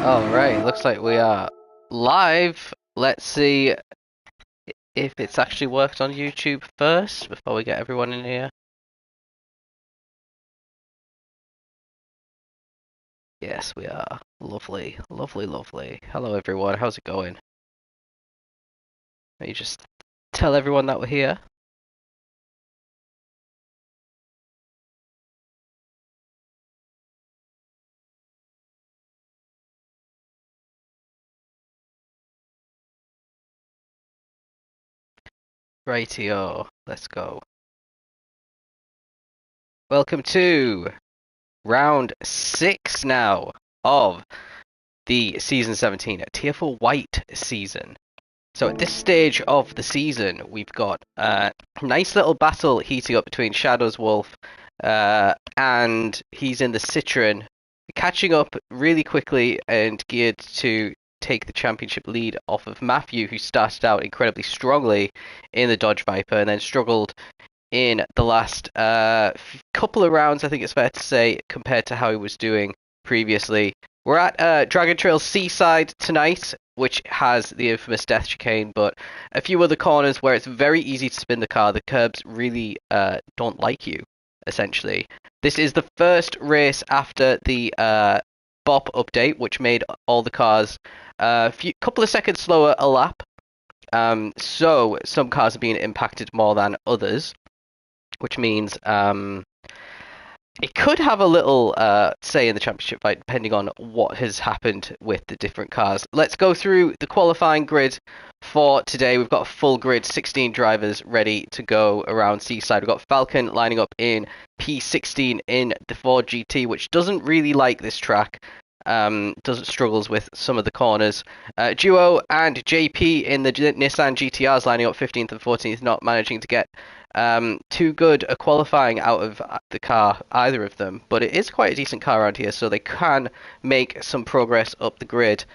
Alright, looks like we are live. Let's see if it's actually worked on YouTube first before we get everyone in here. Yes, we are. Lovely, lovely, lovely. Hello everyone, how's it going? Let me just tell everyone that we're here. Rightio, let's go. Welcome to round 6 now of the Season 17 Tier 4 White season. So at this stage of the season, we've got a nice little battle heating up between Shadow's Wolf and he's in the Citroen, catching up really quickly and geared to take the championship lead off of Matthew, who started out incredibly strongly in the Dodge Viper and then struggled in the last couple of rounds, I think it's fair to say, compared to how he was doing previously. We're at Dragon Trail Seaside tonight, which has the infamous death chicane, but a few other corners where it's very easy to spin the car. The curbs really don't like you, essentially. This is the first race after the BOP update, which made all the cars a couple of seconds slower a lap. So some cars are being impacted more than others, which means it could have a little say in the championship fight, depending on what has happened with the different cars. Let's go through the qualifying grid for today. We've got a full grid, 16 drivers ready to go around Seaside. We've got Falcon lining up in P16 in the Ford GT, which doesn't really like this track. Struggles with some of the corners. Duo and JP in the Nissan GTRs lining up 15th and 14th, not managing to get too good a qualifying out of the car, either of them, but it is quite a decent car around here, so they can make some progress up the grid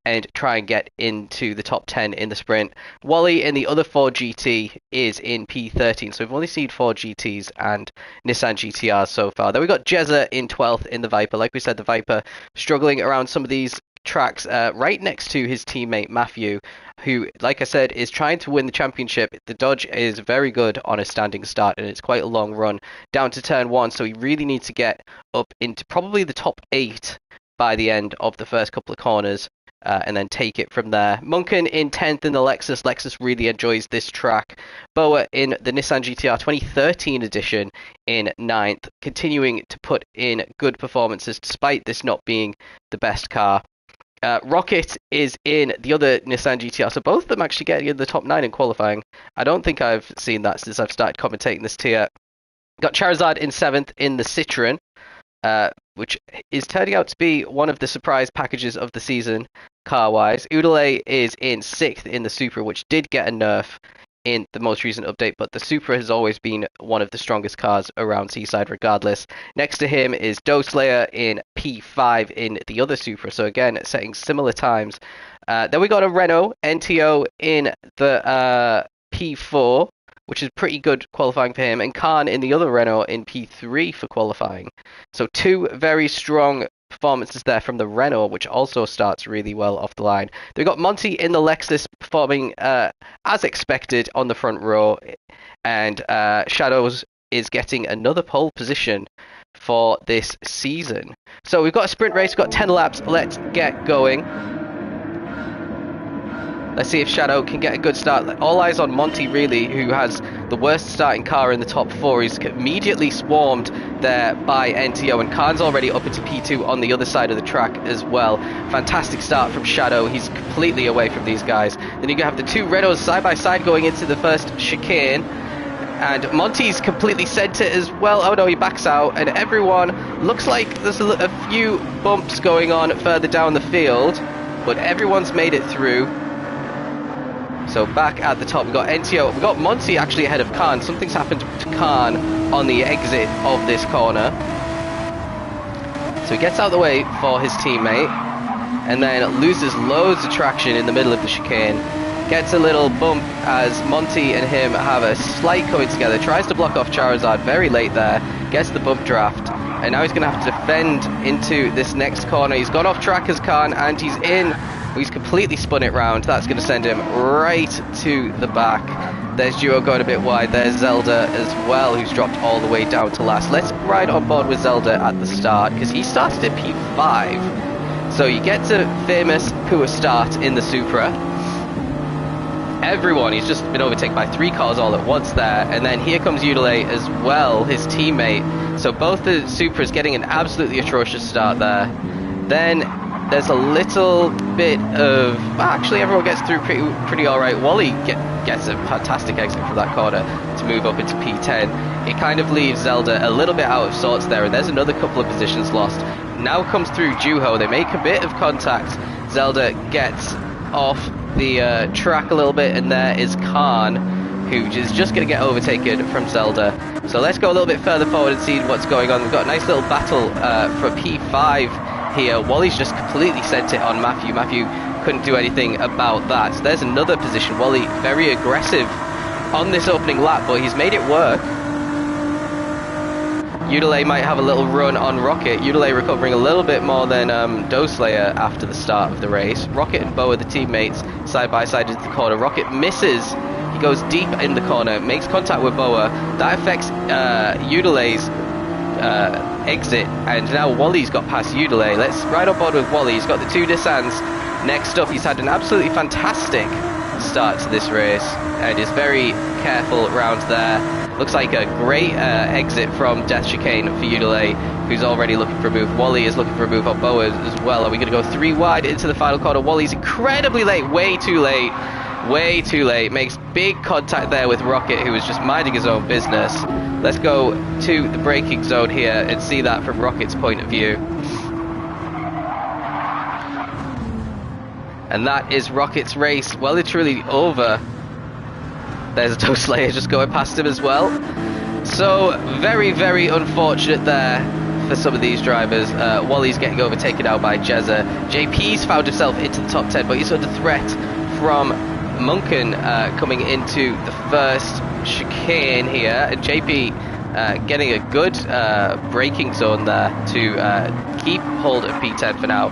and try and get into the top 10 in the sprint. Wally in the other Ford GT is in P13, so we've only seen Ford GTs and Nissan GTRs so far. Then we got Jezza in 12th in the Viper. Like we said, the Viper struggling around some of these tracks right next to his teammate Matthew, who, like I said, is trying to win the championship. The Dodge is very good on a standing start, and it's quite a long run down to turn 1, so he really needs to get up into probably the top 8 by the end of the first couple of corners. And then take it from there. Munkin in 10th in the Lexus. Lexus really enjoys this track. Boa in the Nissan GTR 2013 edition in 9th, continuing to put in good performances despite this not being the best car. Rocket is in the other Nissan GTR, so both of them actually getting in the top 9 in qualifying. I don't think I've seen that since I've started commentating this tier. Got Charizard in 7th in the Citroen, which is turning out to be one of the surprise packages of the season, car-wise. Udale is in 6th in the Supra, which did get a nerf in the most recent update, but the Supra has always been one of the strongest cars around Seaside regardless. Next to him is Doslayer in P5 in the other Supra, so again, setting similar times. Then we got a Renault NTO in the P4, which is pretty good qualifying for him, and Khan in the other Renault in P3 for qualifying. So two very strong performances there from the Renault, which also starts really well off the line. They've got Monty in the Lexus performing as expected on the front row, and Shadows is getting another pole position for this season. So we've got a sprint race, we've got 10 laps, let's get going. Let's see if Shadow can get a good start. All eyes on Monty, really, who has the worst starting car in the top 4. He's immediately swarmed there by NTO, and Khan's already up into P2 on the other side of the track as well. Fantastic start from Shadow. He's completely away from these guys. Then you have the two Renaults side by side going into the first chicane. And Monty's completely sent it as well. Oh no, he backs out, and everyone looks like there's a few bumps going on further down the field, but everyone's made it through. So back at the top, we've got NTO. We've got Monty actually ahead of Khan. Something's happened to Khan on the exit of this corner. So he gets out of the way for his teammate, and then loses loads of traction in the middle of the chicane. Gets a little bump as Monty and him have a slight coming together. Tries to block off Charizard very late there. Gets the bump draft. And now he's going to have to defend into this next corner. He's gone off track as Khan, and he's in. He's completely spun it round. That's going to send him right to the back. There's Duo going a bit wide. There's Zelda as well, who's dropped all the way down to last. Let's ride on board with Zelda at the start, because he started at P5. So you get to famous poor start in the Supra. Everyone, he's just been overtaken by 3 cars all at once there, and then here comes Udale as well, his teammate. So both the Supras getting an absolutely atrocious start there. Then there's a little bit of, well, actually everyone gets through pretty alright. Wally gets a fantastic exit from that corner to move up into P10. It kind of leaves Zelda a little bit out of sorts there, and there's another couple of positions lost. Now comes through Juho. They make a bit of contact. Zelda gets off the track a little bit, and there is Khan, who is just going to get overtaken from Zelda. So let's go a little bit further forward and see what's going on. We've got a nice little battle for P5 here. Wally's just completely sent it on Matthew. Matthew couldn't do anything about that. So there's another position. Wally very aggressive on this opening lap, but he's made it work. Udale might have a little run on Rocket. Udale recovering a little bit more than Doeslayer after the start of the race. Rocket and Bo are the teammates side by side into the corner. Rocket misses. He goes deep in the corner, makes contact with Boa. That affects Udale's exit, and now Wally's got past Udale. Let's ride on board with Wally. He's got the 2 Nissans. Next up, he's had an absolutely fantastic start to this race and is very careful around there. Looks like a great exit from Death Chicane for Udale, who's already looking for a move. Wally is looking for a move on Boa as well. Are we going to go 3 wide into the final corner? Wally's incredibly late, way too late. Way too late. Makes big contact there with Rocket, who was just minding his own business. Let's go to the braking zone here and see that from Rocket's point of view. And that is Rocket's race well and truly over. There's a Toe Slayer just going past him as well. So very, very unfortunate there for some of these drivers. Wally's getting overtaken out by Jezza. JP's found himself into the top 10, but he's under threat from Munkin coming into the first chicane here. And JP getting a good braking zone there to keep hold of P10 for now.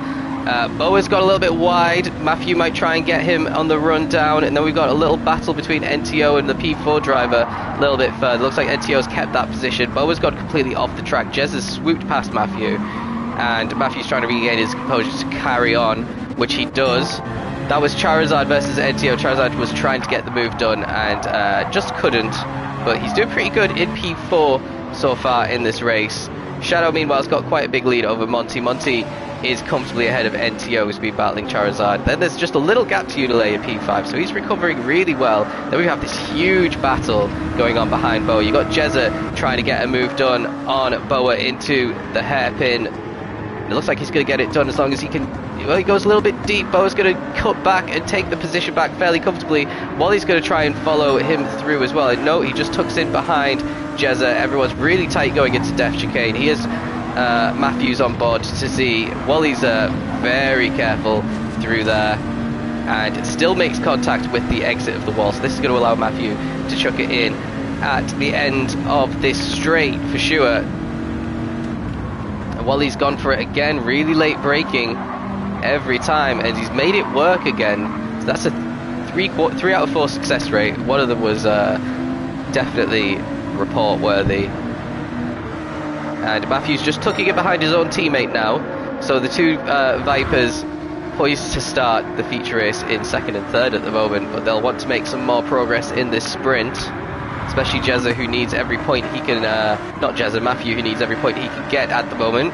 Boa's got a little bit wide. Matthew might try and get him on the run down, and then we've got a little battle between NTO and the P4 driver a little bit further. Looks like NTO's kept that position. Boa's got completely off the track. Jez has swooped past Matthew, and Matthew's trying to regain his composure to carry on, which he does. That was Charizard versus NTO. Charizard was trying to get the move done and just couldn't, but he's doing pretty good in P4 so far in this race. Shadow, meanwhile, has got quite a big lead over Monty. Monty is comfortably ahead of NTO, who's been battling Charizard. Then there's just a little gap to Udale in P5, so he's recovering really well. Then we have this huge battle going on behind Boa. You got Jezza trying to get a move done on Boa into the hairpin. It looks like he's going to get it done as long as he can. Well, he goes a little bit deep. Boa's going to cut back and take the position back fairly comfortably. Wally's going to try and follow him through as well. And no, he just tucks in behind Jezza. Everyone's really tight going into Death Chicane. He is Matthews on board to see. Wally's very careful through there and still makes contact with the exit of the wall. So this is going to allow Matthew to chuck it in at the end of this straight for sure. And Wally's gone for it again. Really late braking every time, and he's made it work again. So that's a 3 out of 4 success rate. One of them was definitely report worthy. And Matthew's just tucking it behind his own teammate now. So the 2 Vipers poised to start the feature race in 2nd and 3rd at the moment, but they'll want to make some more progress in this sprint. Especially Jezza, who needs every point he can, not Jezza, Matthew, who needs every point he can get at the moment.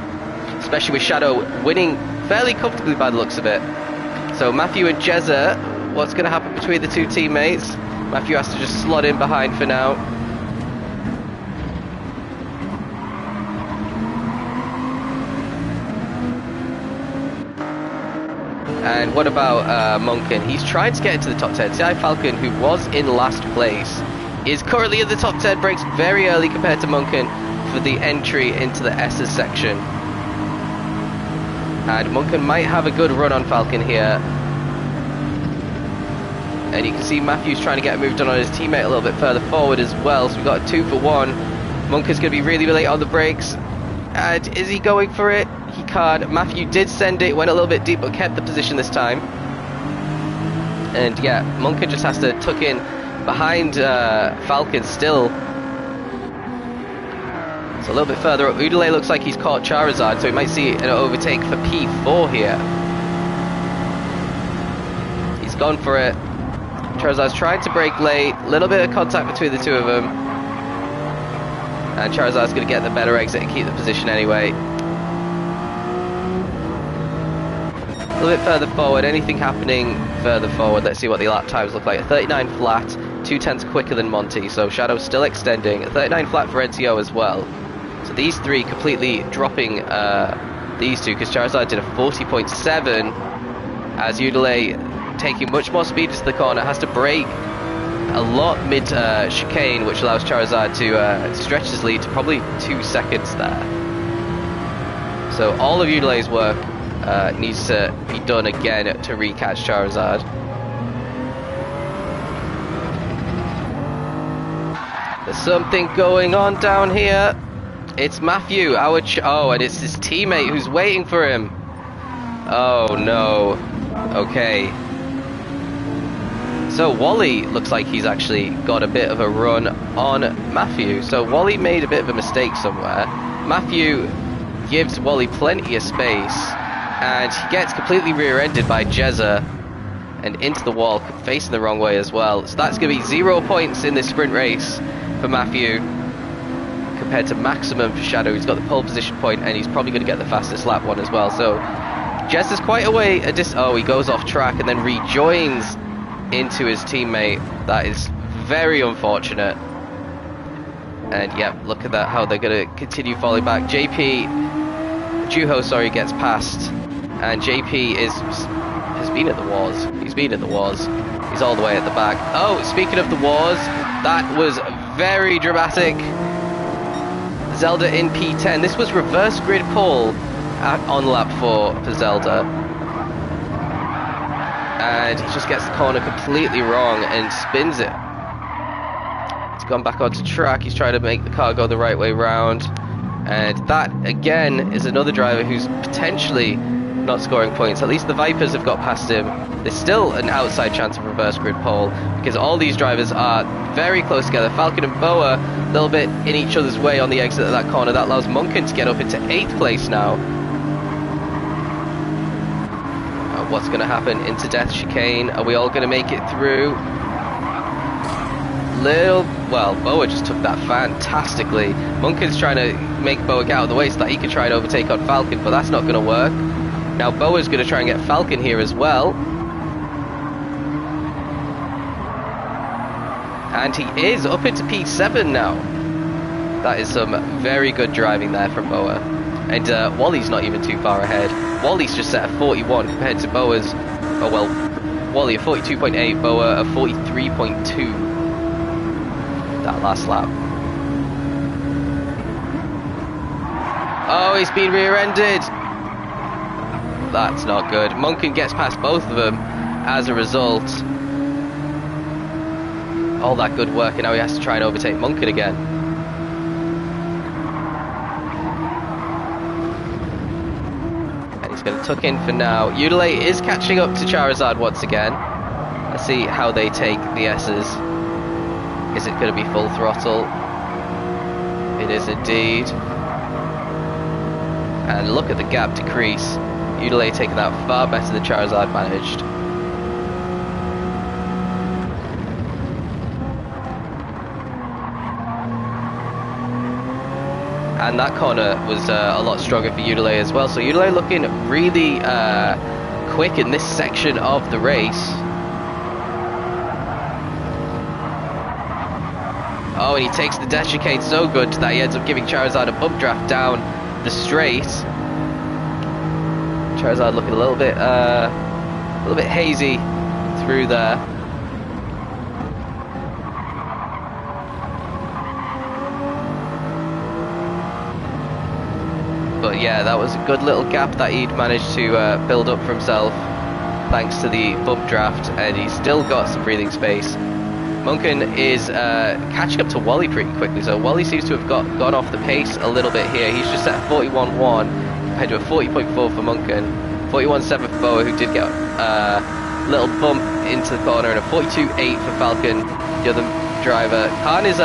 Especially with Shadow winning fairly comfortably by the looks of it. So Matthew and Jezza, what's going to happen between the 2 teammates? Matthew has to just slot in behind for now. And what about Munkin? He's trying to get into the top 10. CI Falcon, who was in last place, is currently in the top 10, breaks very early compared to Munkin for the entry into the S's section. And Munkin might have a good run on Falcon here. And you can see Matthew's trying to get a move done on his teammate a little bit further forward as well. So we've got a 2 for 1. Munkin's going to be really late on the brakes. And is he going for it? He can't. Matthew did send it, went a little bit deep, but kept the position this time. And yeah, Munkin just has to tuck in behind Falcon still. So a little bit further up. Udale looks like he's caught Charizard, so we might see an overtake for P4 here. He's gone for it. Charizard's trying to break late. A little bit of contact between the two of them. And Charizard's going to get the better exit and keep the position anyway. A little bit further forward. Anything happening further forward? Let's see what the lap times look like. A 39 flat, 2/10 quicker than Monty. So Shadow's still extending. A 39 flat for NCO as well. So these three completely dropping these two, because Charizard did a 40.7 as Udale taking much more speed into the corner, has to brake a lot mid chicane, which allows Charizard to stretch his lead to probably 2 seconds there. So all of Udale's work needs to be done again to recatch Charizard. There's something going on down here. It's Matthew, oh, and it's his teammate who's waiting for him. Oh no. Okay. So Wally looks like he's actually got a bit of a run on Matthew. So Wally made a bit of a mistake somewhere. Matthew gives Wally plenty of space, and he gets completely rear-ended by Jezza and into the wall, facing the wrong way as well. So that's going to be 0 points in this sprint race for Matthew, compared to maximum for Shadow. He's got the pole position point, and he's probably going to get the fastest lap one as well. So Jezza's quite a way, oh, he goes off track and then rejoins into his teammate. That is very unfortunate. And yeah, look at that, how they're going to continue falling back. Juho, sorry, gets past, and JP has been at the wars. He's been at the wars. He's all the way at the back. Oh, speaking of the wars, that was very dramatic. Zelda in P10. This was reverse grid pole on lap 4 for Zelda. And he just gets the corner completely wrong and spins it. He's gone back onto track. He's trying to make the car go the right way round. And that, again, is another driver who's potentially not scoring points. At least the Vipers have got past him. There's still an outside chance of reverse grid pole, because all these drivers are very close together. Falcon and Boa, a little bit in each other's way on the exit of that corner. That allows Munkin to get up into 8th place now. What's going to happen into Death Chicane? Are we all going to make it through? Well, Boa just took that fantastically. Munkin's trying to make Boa get out of the way so that he can try and overtake on Falcon, but that's not going to work. Now Boa's going to try and get Falcon here as well. And he is up into P7 now. That is some very good driving there from Boa. And Wally's not even too far ahead. Wally's just set a 41 compared to Boa's, oh well, Wally a 42.8, Boa a 43.2 that last lap. Oh, he's been rear-ended. That's not good. Munkin gets past both of them as a result. All that good work, and now he has to try and overtake Munkin again. Going to tuck in for now. Udale is catching up to Charizard once again. Let's see how they take the S's. Is it going to be full throttle? It is indeed. And look at the gap decrease. Udale taking that far better than Charizard managed. And that corner was a lot stronger for Udale as well. So Udale looking really quick in this section of the race. Oh, and he takes the Death Chicane so good that he ends up giving Charizard a bump draft down the straight. Charizard looking a little bit hazy through there. But yeah, that was a good little gap that he'd managed to build up for himself thanks to the bump draft, and he's still got some breathing space. Munkin is catching up to Wally pretty quickly, so Wally seems to have gone off the pace a little bit here. He's just at 41.1 compared to a 40.4 for Munkin, 41.7 for Boa, who did get a little bump into the corner, and a 42.8 for Falcon, the other driver. Khan is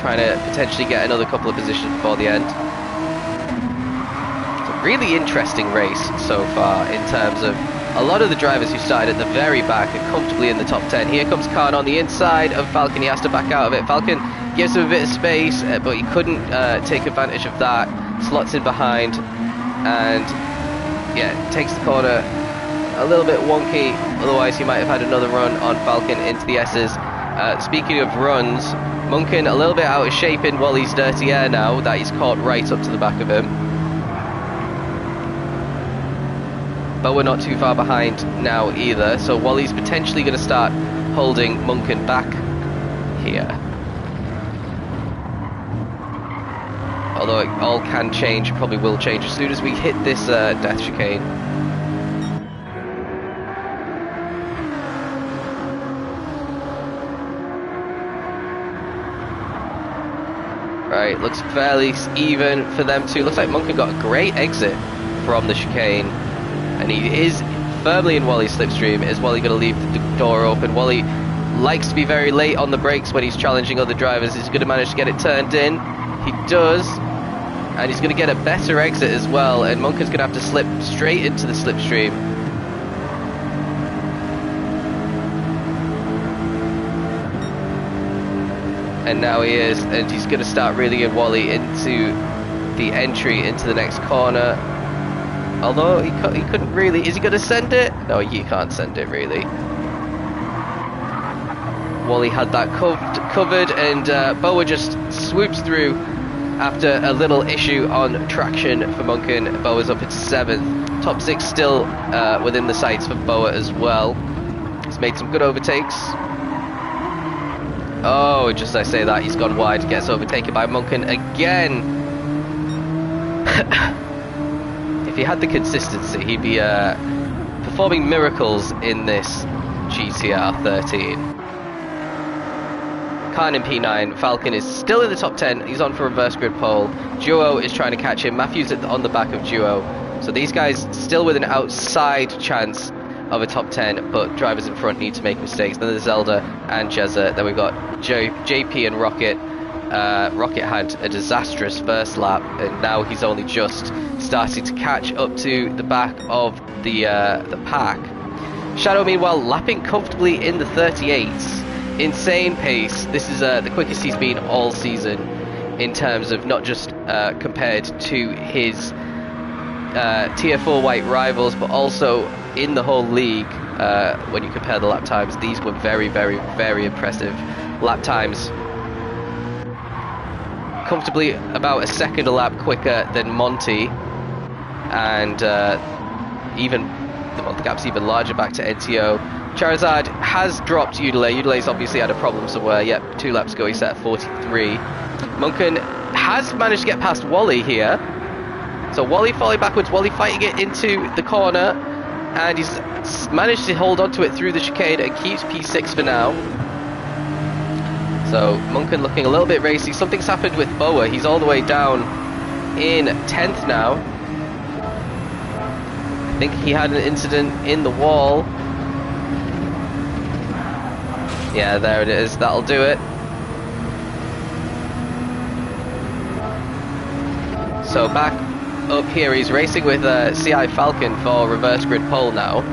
trying to potentially get another couple of positions before the end. It's a really interesting race so far in terms of a lot of the drivers who started at the very back are comfortably in the top 10. Here comes Khan on the inside of Falcon. He has to back out of it. Falcon gives him a bit of space, but he couldn't take advantage of that. Slots in behind and yeah, takes the corner a little bit wonky. Otherwise he might have had another run on Falcon into the S's. Speaking of runs, Munkin a little bit out of shape in Wally's dirty air now that he's caught right up to the back of him. But we're not too far behind now either, so Wally's potentially going to start holding Munkin back here. Although it all can change, probably will change as soon as we hit this death chicane. Right, looks fairly even for them too. Looks like Munkin got a great exit from the chicane. And he is firmly in Wally's slipstream. Is Wally going to leave the door open? Wally likes to be very late on the brakes when he's challenging other drivers. He's going to manage to get it turned in. He does. And he's going to get a better exit as well. And Munkin's going to have to slip straight into the slipstream. And now he is. And he's going to start reeling in Wally into the entry into the next corner. Although he couldn't really. Is he going to send it? No, you can't send it really. Wally had that covered, and Boa just swoops through after a little issue on traction for Munkin. Boa's up at 7th. Top 6 still within the sights for Boa as well. He's made some good overtakes. Oh, just as I say that, he's gone wide. Gets overtaken by Munkin again. If he had the consistency, he'd be performing miracles in this GTR 13. Khan in P9. Falcon is still in the top 10. He's on for reverse grid pole. Duo is trying to catch him. Matthews on the back of Duo. So these guys still with an outside chance of a top 10, but drivers in front need to make mistakes. Then there's Zelda and Jezza. Then we've got JP and Rocket. Rocket had a disastrous first lap, and now he's only just starting to catch up to the back of the pack. Shadow, meanwhile, lapping comfortably in the 38s. Insane pace. This is the quickest he's been all season in terms of not just compared to his Tier 4 white rivals, but also in the whole league. When you compare the lap times, these were very, very, very impressive lap times. Comfortably about a second a lap quicker than Monty, and even the gap's even larger back to NTO. Charizard has dropped Udale. Udale's obviously had a problem somewhere. Yep, 2 laps ago he set at 43. Munkin has managed to get past Wally here. So Wally falling backwards, Wally fighting it into the corner, and he's managed to hold on to it through the chicane and keeps P6 for now. So Munkin looking a little bit racy. Something's happened with Boa. He's all the way down in 10th now. I think he had an incident in the wall. Yeah, there it is. That'll do it. So back up here, he's racing with CI Falcon for reverse grid pole now.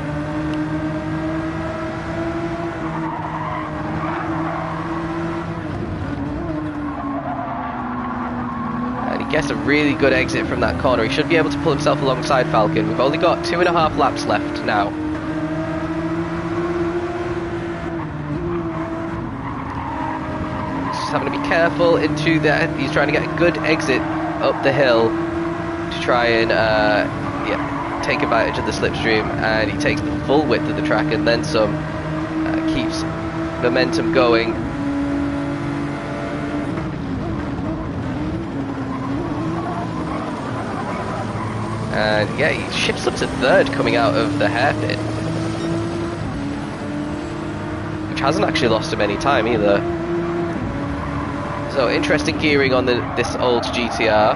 Gets a really good exit from that corner. He should be able to pull himself alongside Falcon. We've only got 2.5 laps left now. Just having to be careful into that. He's trying to get a good exit up the hill to try and take advantage of the slipstream, and he takes the full width of the track and then some. Keeps momentum going. And yeah, he shifts up to 3rd coming out of the hairpin. which hasn't actually lost him any time either. So interesting gearing on this old GTR.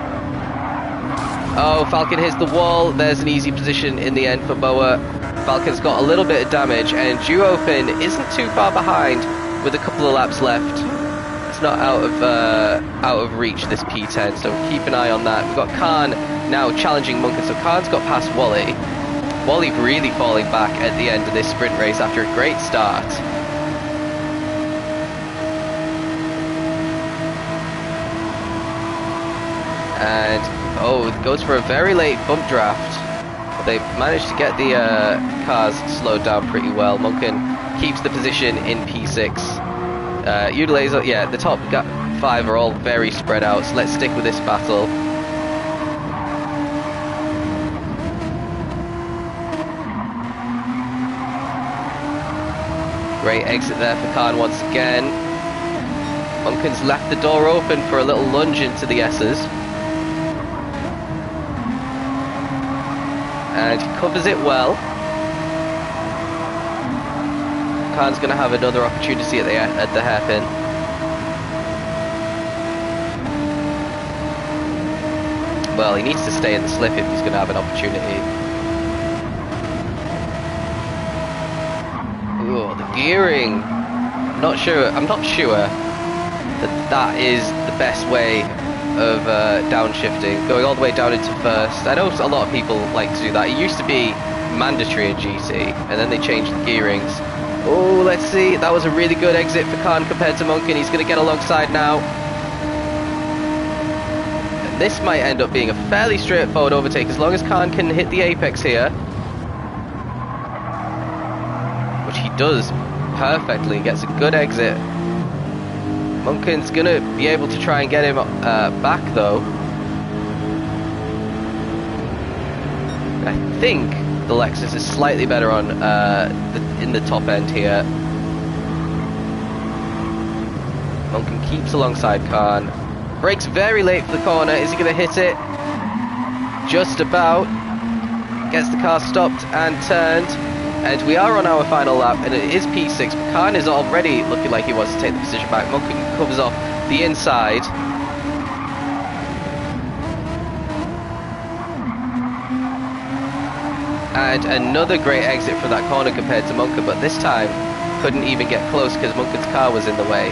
Oh, Falcon hits the wall. There's an easy position in the end for Boa. Falcon's got a little bit of damage, and Duofin isn't too far behind with a couple of laps left. It's not out of reach, this P10, so keep an eye on that. We've got Khan now challenging Munkin, so Khan's got past Wally. Wally really falling back at the end of this sprint race after a great start. And, oh, it goes for a very late bump draft. But they managed to get the cars slowed down pretty well. Munkin keeps the position in P6. Udelays, yeah, the top 5 are all very spread out, so let's stick with this battle. Great exit there for Khan once again. Munkin's left the door open for a little lunge into the S's. And he covers it well. Khan's going to have another opportunity at the hairpin. Well, he needs to stay in the slip if he's going to have an opportunity. Ooh, the gearing. I'm not sure that is the best way of downshifting, going all the way down into first. I know a lot of people like to do that. It used to be mandatory in GT, and then they changed the gearings. Oh, let's see. That was a really good exit for Khan compared to Munkin. He's going to get alongside now. And this might end up being a fairly straightforward overtake as long as Khan can hit the apex here. Which he does perfectly. Gets a good exit. Munkin's going to be able to try and get him back though. I think the Lexus is slightly better on in the top end here. Munkin keeps alongside Khan. Brakes very late for the corner. Is he going to hit it? Just about. Gets the car stopped and turned. And we are on our final lap, and it is P6. But Khan is already looking like he wants to take the position back. Munkin covers off the inside. And another great exit from that corner compared to Munkin, but this time couldn't even get close because Munkin's car was in the way.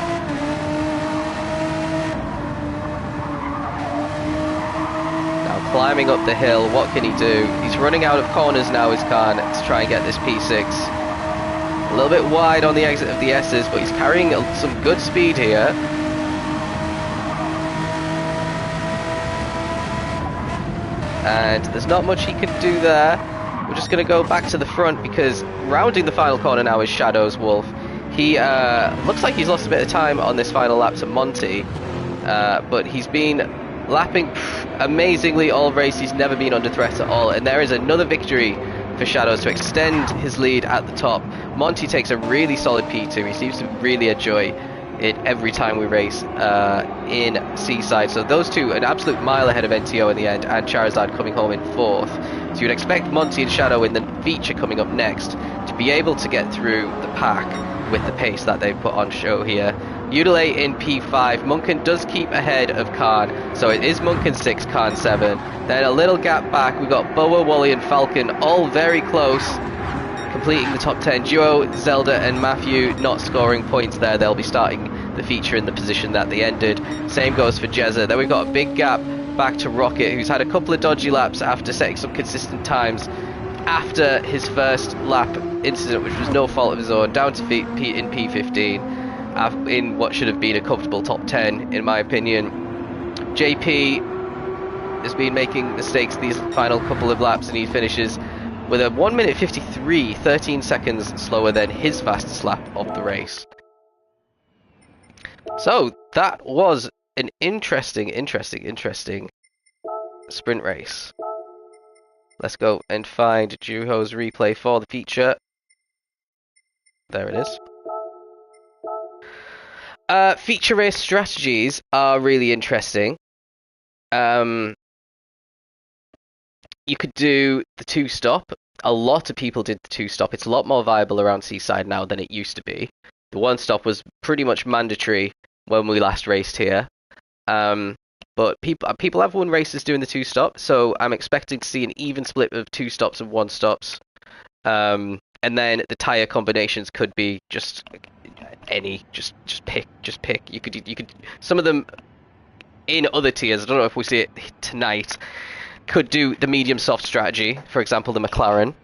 Now climbing up the hill, what can he do? He's running out of corners now, is Khan, to try and get this P6. A little bit wide on the exit of the S's, but he's carrying some good speed here. And there's not much he can do there. We're just going to go back to the front because rounding the final corner now is Shadow's Wolf. He looks like he's lost a bit of time on this final lap to Monty, but he's been lapping amazingly all race. He's never been under threat at all, and there is another victory for Shadows to extend his lead at the top. Monty takes a really solid P2. He seems to really enjoy it every time we race in Seaside. So those two, an absolute mile ahead of NTO in the end, and Charizard coming home in 4th. So you'd expect Monty and Shadow in the feature coming up next to be able to get through the pack with the pace that they've put on show here. Udele in P5. Munkin does keep ahead of Khan, so it is Munkin 6, Khan 7. Then a little gap back, we've got Boa, Wally and Falcon all very close, completing the top 10. Duo, Zelda and Matthew not scoring points there. They'll be starting the feature in the position that they ended. Same goes for Jezza. Then we've got a big gap back to Rocket, who's had a couple of dodgy laps after setting some consistent times after his first lap incident, which was no fault of his own, down to in P15 in what should have been a comfortable top 10 in my opinion. JP has been making mistakes these final couple of laps, and he finishes with a 1 minute 53, 13 seconds slower than his fastest lap of the race. So that was an interesting sprint race. Let's go and find Juho's replay for the feature. There it is. Feature race strategies are really interesting. You could do the two-stop. A lot of people did the two-stop. It's a lot more viable around Seaside now than it used to be. The one stop was pretty much mandatory when we last raced here. But people have won races doing the two stops, so I'm expecting to see an even split of two stops and one stops. And then the tire combinations could be just any, just pick. You could some of them in other tiers. I don't know if we see it tonight. Could do the medium soft strategy, for example, the McLaren.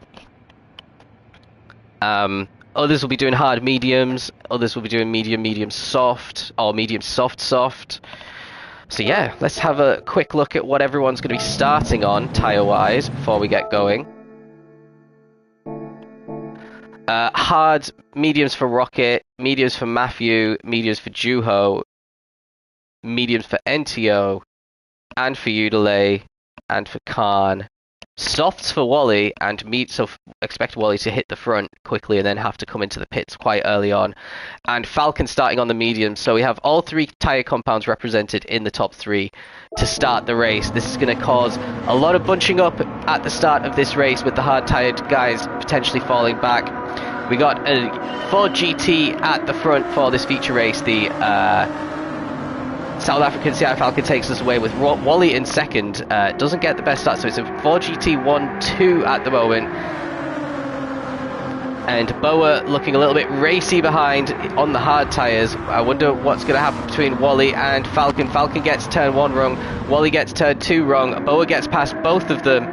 Others will be doing hard mediums. Others will be doing medium soft, or medium soft. So yeah, let's have a quick look at what everyone's going to be starting on tyre-wise before we get going. Hard mediums for Rocket, mediums for Matthew, mediums for Juho, mediums for NTO, and for Udalay, and for Khan. Softs for Wally, and so expect Wally to hit the front quickly and then have to come into the pits quite early on. And Falcon starting on the medium, so we have all three tyre compounds represented in the top three to start the race. This is going to cause a lot of bunching up at the start of this race with the hard-tired guys potentially falling back. We got a Ford GT at the front for this feature race. The South African CI Falcon takes us away with Wally in second. Doesn't get the best start, so it's a Ford GT 1-2 at the moment. And Boa looking a little bit racy behind on the hard tyres. I wonder what's going to happen between Wally and Falcon. Falcon gets turn 1 wrong. Wally gets turn 2 wrong. Boa gets past both of them.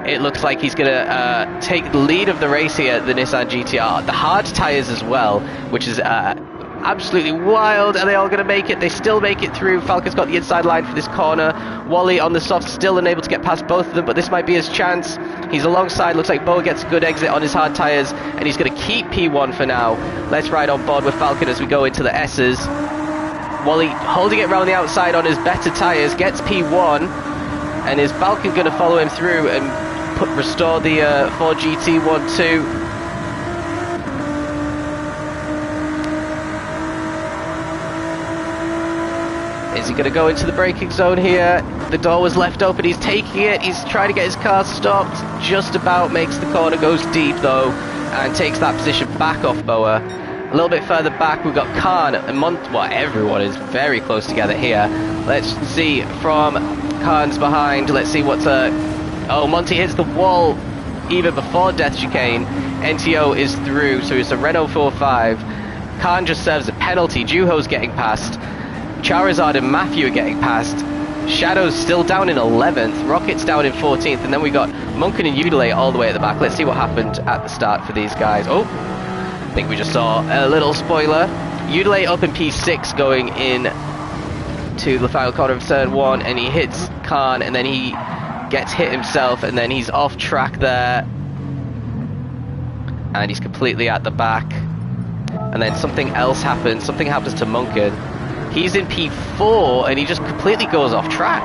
It looks like he's going to take the lead of the race here, the Nissan GTR. The hard tyres as well, which is absolutely wild. Are they all going to make it? They still make it through. Falcon's got the inside line for this corner. Wally on the soft, still unable to get past both of them, but this might be his chance. He's alongside. Looks like Boa gets a good exit on his hard tyres, and he's going to keep P1 for now. Let's ride on board with Falcon as we go into the S's. Wally holding it around the outside on his better tyres, gets P1, and is Falcon going to follow him through and restore the Ford GT 1-2? Is he going to go into the braking zone here? The door was left open. He's taking it. He's trying to get his car stopped. Just about makes the corner. Goes deep, though, and takes that position back off Boa. A little bit further back, we've got Khan and well, everyone is very close together here. Let's see from Khan's behind. Let's see what's... Oh, Monty hits the wall even before Death Chicane. NTO is through, so it's a Renault 4.5. Khan just serves a penalty. Juho's getting past. Charizard and Matthew are getting past. Shadow's still down in 11th. Rocket's down in 14th. And then we got Munkin and Udalay all the way at the back. Let's see what happened at the start for these guys. Oh, I think we just saw a little spoiler. Udalay up in P6 going in to the final corner of turn 1. And he hits Khan. And then he gets hit himself. And then he's off track there. And he's completely at the back. And then something else happens. Something happens to Munkin. He's in P4 and he just completely goes off track.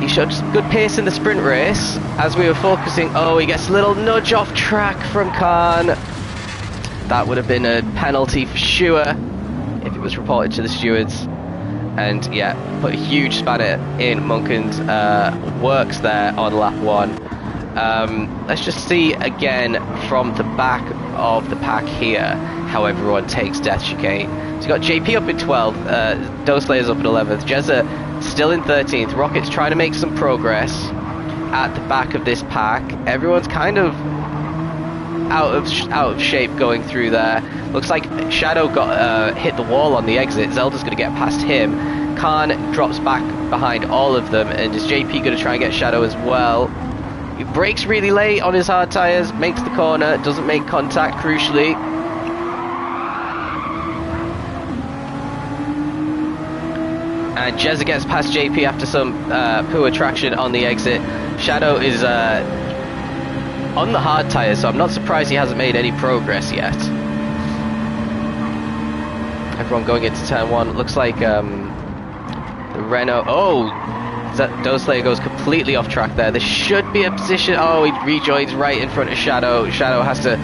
He showed some good pace in the sprint race as we were focusing. Oh, he gets a little nudge off track from Khan. That would have been a penalty for sure if it was reported to the stewards. And yeah, put a huge spanner in Munkin's works there on lap 1. Let's just see again from the back of the pack here how everyone takes Death Chicane. So you got JP up in 12th, Doslayer's up in 11th, Jezza still in 13th, Rocket's trying to make some progress at the back of this pack. Everyone's kind of out of shape going through there. Looks like Shadow got hit the wall on the exit. Zelda's going to get past him. Khan drops back behind all of them, and is JP going to try and get Shadow as well? He brakes really late on his hard tyres, makes the corner, doesn't make contact, crucially. And Jezza gets past JP after some poor traction on the exit. Shadow is on the hard tyres, so I'm not surprised he hasn't made any progress yet. Everyone going into turn 1. Looks like the Renault... Oh! Doslayer goes completely off track there. There should be a position. Oh, he rejoins right in front of Shadow. Shadow has to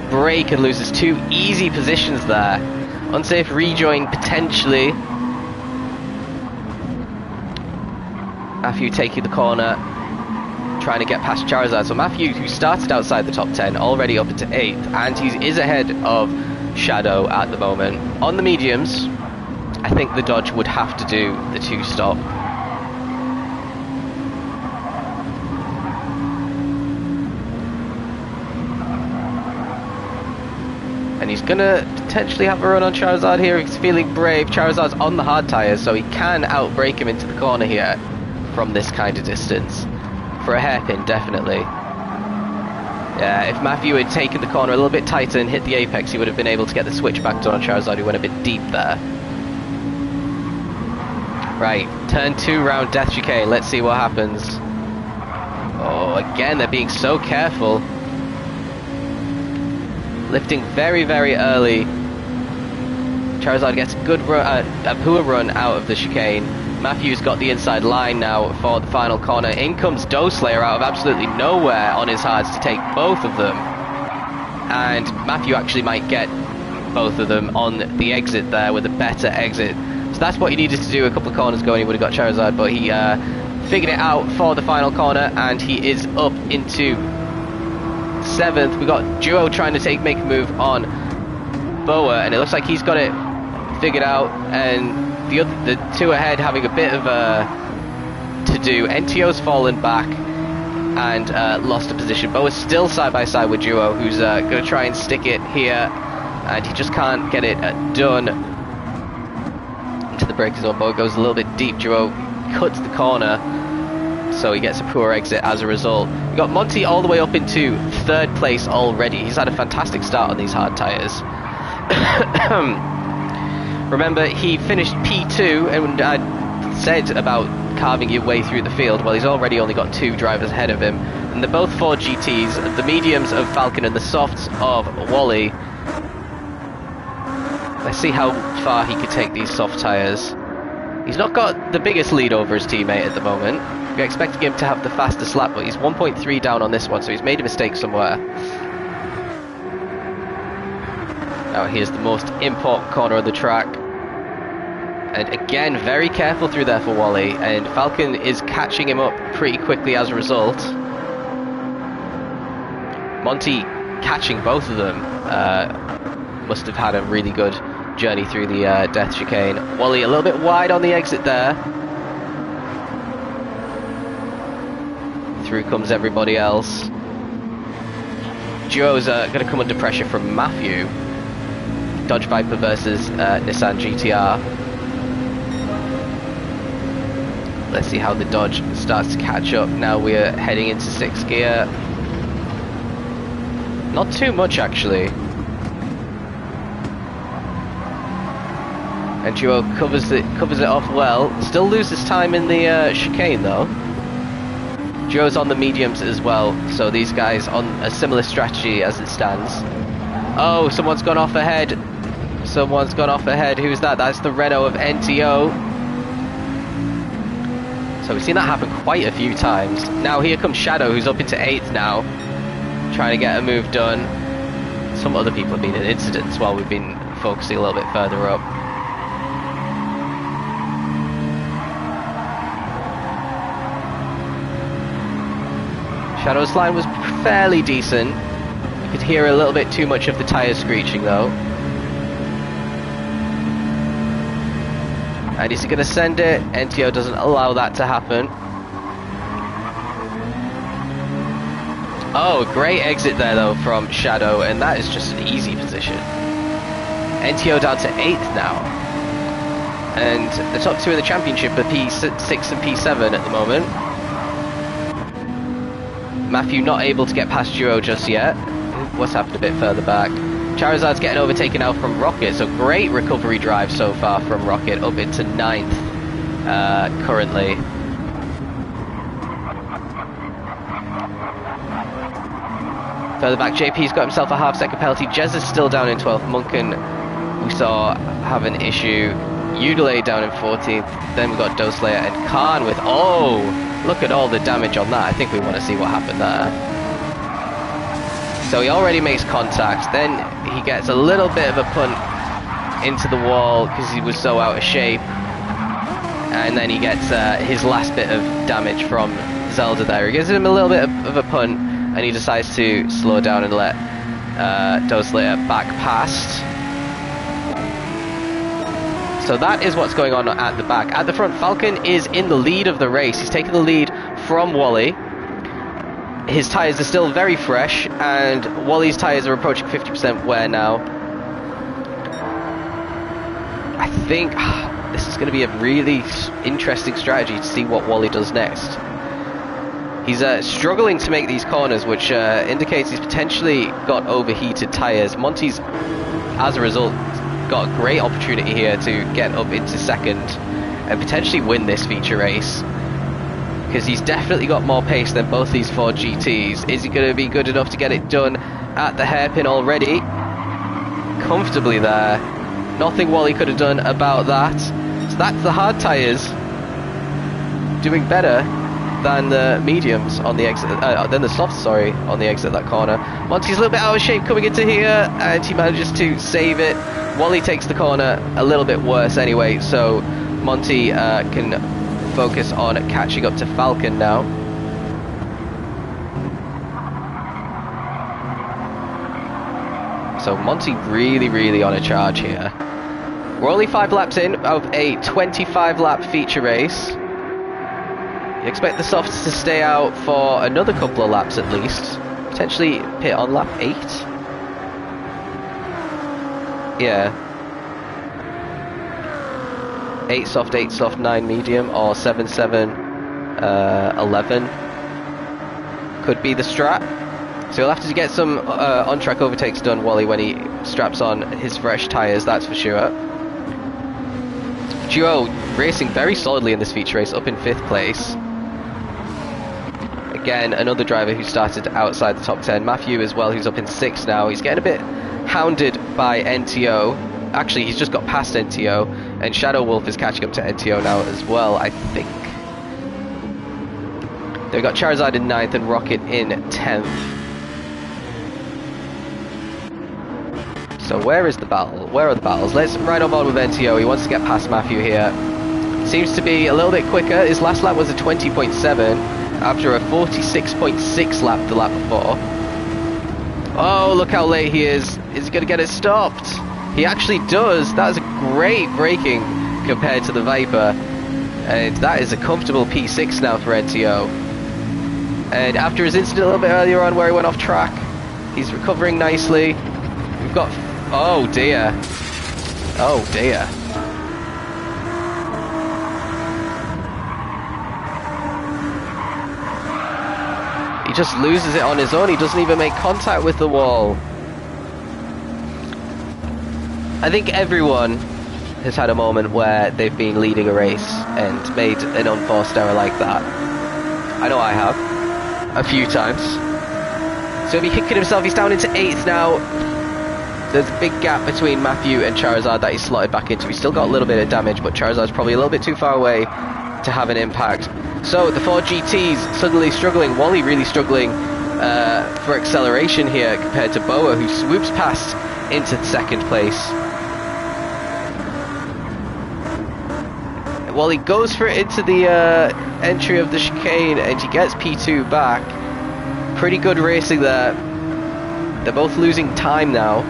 brake and loses 2 easy positions there. Unsafe rejoin potentially. Matthew taking the corner. trying to get past Charizard. So Matthew, who started outside the top 10, already up into 8th, and he is ahead of Shadow at the moment. On the mediums, I think the Dodge would have to do the 2-stop. And he's going to potentially have a run on Charizard here. He's feeling brave. Charizard's on the hard tyres, so he can outbrake him into the corner here from this kind of distance. For a hairpin, definitely. Yeah, if Matthew had taken the corner a little bit tighter and hit the apex, he would have been able to get the switch back done on Charizard, who went a bit deep there. Right, turn 2 round Death Chicane. Let's see what happens. Oh, again, they're being so careful. Lifting very, very early. Charizard gets a good run, a poor run out of the chicane. Matthew's got the inside line now for the final corner. In comes Doslayer out of absolutely nowhere on his hards to take both of them. And Matthew actually might get both of them on the exit there with a better exit. So that's what he needed to do a couple of corners ago, and he would have got Charizard, but he figured it out for the final corner, and he is up into 7th. We got Duo trying to make a move on Boa, and it looks like he's got it figured out, and the 2 ahead having a bit of to do. NTO's fallen back and lost a position. Boa's still side by side with Duo, who's going to try and stick it here, and he just can't get it done. Into the break zone. Boa goes a little bit deep. Duo cuts the corner, so he gets a poor exit as a result. We got Monty all the way up into 3rd place already. He's had a fantastic start on these hard tyres. Remember, he finished P2, and I said about carving your way through the field. Well, he's already only got 2 drivers ahead of him, and they're both Ford GTs, the mediums of Falcon and the softs of Wally. Let's see how far he could take these soft tyres. He's not got the biggest lead over his teammate at the moment. We're expecting him to have the fastest lap, but he's 1.3 down on this one, so he's made a mistake somewhere. Now here's the most important corner of the track. And again, very careful through there for Wally, and Falcon is catching him up pretty quickly as a result. Monty catching both of them. Must have had a really good journey through the Death Chicane. Wally a little bit wide on the exit there. Through comes everybody else. Duo's going to come under pressure from Matthew. Dodge Viper versus Nissan GTR. Let's see how the Dodge starts to catch up. Now we're heading into 6th gear. Not too much, actually. And Duo covers it off well. Still loses time in the chicane, though. Duo's on the mediums as well, so these guys on a similar strategy as it stands. Oh, someone's gone off ahead. Someone's gone off ahead. Who's that? That's the Renault of NTO. So we've seen that happen quite a few times. Now here comes Shadow, who's up into 8th now, trying to get a move done. Some other people have been in incidents while we've been focusing a little bit further up. Shadow's line was fairly decent. You could hear a little bit too much of the tyres screeching though. And is he going to send it? NTO doesn't allow that to happen. Oh, great exit there though from Shadow, and that is just an easy position. NTO down to 8th now. And the top 2 in the championship are P6 and P7 at the moment. Matthew not able to get past Duo just yet. What's happened a bit further back? Charizard's getting overtaken now from Rocket, so great recovery drive so far from Rocket, up into 9th currently. Further back, JP's got himself a half-second penalty. Jez is still down in 12th. Munkin, we saw, have an issue. Udale down in 14th. Then we've got Doslayer and Khan with, oh, look at all the damage on that. I think we want to see what happened there. So he already makes contact, then he gets a little bit of a punt into the wall because he was so out of shape, and then he gets his last bit of damage from Zelda there. He gives him a little bit of a punt, and he decides to slow down and let Doslitter back past. So that is what's going on at the back. At the front, Falcon is in the lead of the race. He's taking the lead from Wally. His tyres are still very fresh, and Wally's tyres are approaching 50% wear now. I think this is going to be a really interesting strategy to see what Wally does next. He's struggling to make these corners, which indicates he's potentially got overheated tyres. Monty's, as a result, got a great opportunity here to get up into second and potentially win this feature race, because he's definitely got more pace than both these Ford GTs. Is he going to be good enough to get it done at the hairpin already? Comfortably there. Nothing Wally could have done about that. So that's the hard tyres doing better than the mediums on the exit, than the softs, sorry, on the exit of that corner. Monty's a little bit out of shape coming into here, and he manages to save it. Wally takes the corner a little bit worse anyway, so Monty can focus on catching up to Falcon now. So Monty really on a charge here. We're only 5 laps in of a 25 lap feature race. You expect the softs to stay out for another couple of laps at least. Potentially pit on lap 8. Yeah. 8 soft, 9 medium, or 7, 11 could be the strat. So he'll have to get some on-track overtakes done, Wally, when he straps on his fresh tyres, that's for sure. Duo racing very solidly in this feature race, up in 5th place. Again, another driver who started outside the top 10. Matthew as well, who's up in 6th now. He's getting a bit hounded by NTO. Actually, he's just got past NTO, and Shadow Wolf is catching up to NTO now as well, I think. They've got Charizard in 9th and Rocket in 10th. So where is the battle? Where are the battles? Let's ride on board with NTO. He wants to get past Matthew here. Seems to be a little bit quicker. His last lap was a 20.7 after a 46.6 lap the lap before. Oh, look how late he is. Is he going to get it stopped? He actually does. That is a great braking compared to the Viper. And that is a comfortable P6 now for NTO. And after his incident a little bit earlier on where he went off track, he's recovering nicely. We've got... Oh dear. Oh dear. He just loses it on his own. He doesn't even make contact with the wall. I think everyone has had a moment where they've been leading a race and made an unforced error like that. I know I have. A few times. So he'll be kicking himself. He's down into 8th now. There's a big gap between Matthew and Charizard that he's slotted back into. He's still got a little bit of damage, but Charizard's probably a little bit too far away to have an impact. So the 4 GTs suddenly struggling. Wally really struggling for acceleration here compared to Boa, who swoops past into 2nd place. Wally goes for it into the entry of the chicane, and he gets P2 back. Pretty good racing there. They're both losing time now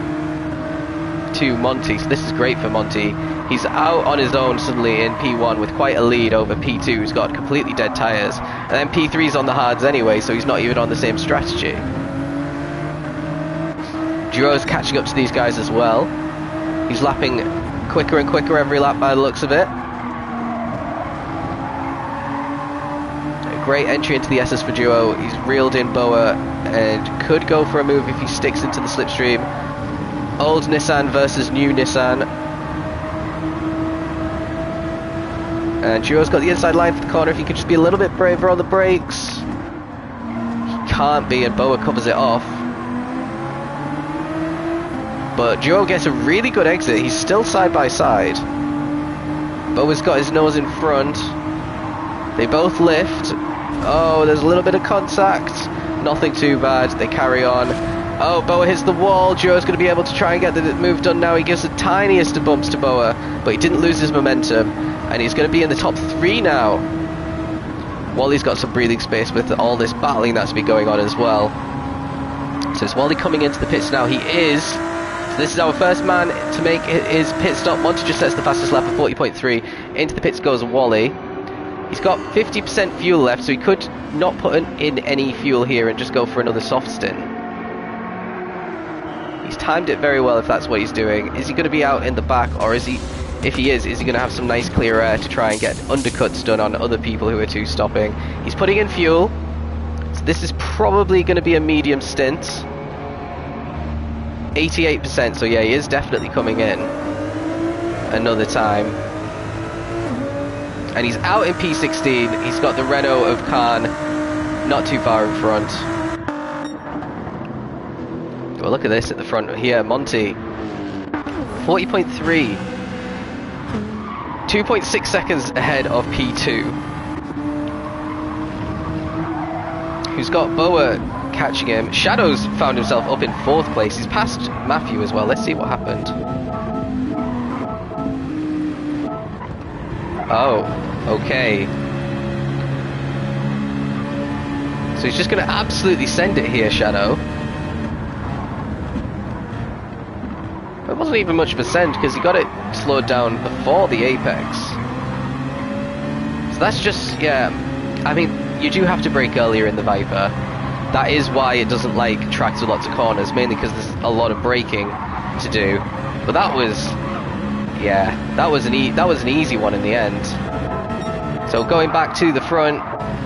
to Monty, so this is great for Monty. He's out on his own suddenly in P1 with quite a lead over P2, who's got completely dead tyres. And then P3's on the hards anyway, so he's not even on the same strategy. Duo's catching up to these guys as well. He's lapping quicker and quicker every lap by the looks of it. A great entry into the SS for Duo. He's reeled in Boa and could go for a move if he sticks into the slipstream. Old Nissan versus new Nissan. And Duo's got the inside line for the corner. If he could just be a little bit braver on the brakes. He can't be, and Boa covers it off. But Duo gets a really good exit. He's still side by side. Boa's got his nose in front. They both lift. Oh, there's a little bit of contact. Nothing too bad. They carry on. Oh, Boa hits the wall. Duo's going to be able to try and get the move done now. He gives the tiniest of bumps to Boa, but he didn't lose his momentum. And he's going to be in the top 3 now. Wally's got some breathing space with all this battling that's been going on as well. So it's Wally coming into the pits now. He is. So this is our first man to make his pit stop. Monty just sets the fastest lap of 40.3. Into the pits goes Wally. He's got 50% fuel left, so he could not put in any fuel here and just go for another soft stint. He's timed it very well if that's what he's doing. Is he going to be out in the back, or is he, if he is he going to have some nice clear air to try and get undercuts done on other people who are two stopping? He's putting in fuel, so this is probably going to be a medium stint. 88%, so yeah, he is definitely coming in another time. And he's out in P16. He's got the Renault of Khan not too far in front. Well, look at this at the front here. Monty, 40.3. 2.6 seconds ahead of P2. Who's got Boa catching him. Shadow's found himself up in 4th place. He's passed Matthew as well. Let's see what happened. Oh, okay. So he's just going to absolutely send it here, Shadow. It wasn't even much of a send because he got it slowed down before the apex. So that's just, yeah, I mean, you do have to brake earlier in the Viper. That is why it doesn't like tracks with lots of corners, mainly because there's a lot of braking to do. But that was, yeah, that was an easy one in the end. So going back to the front,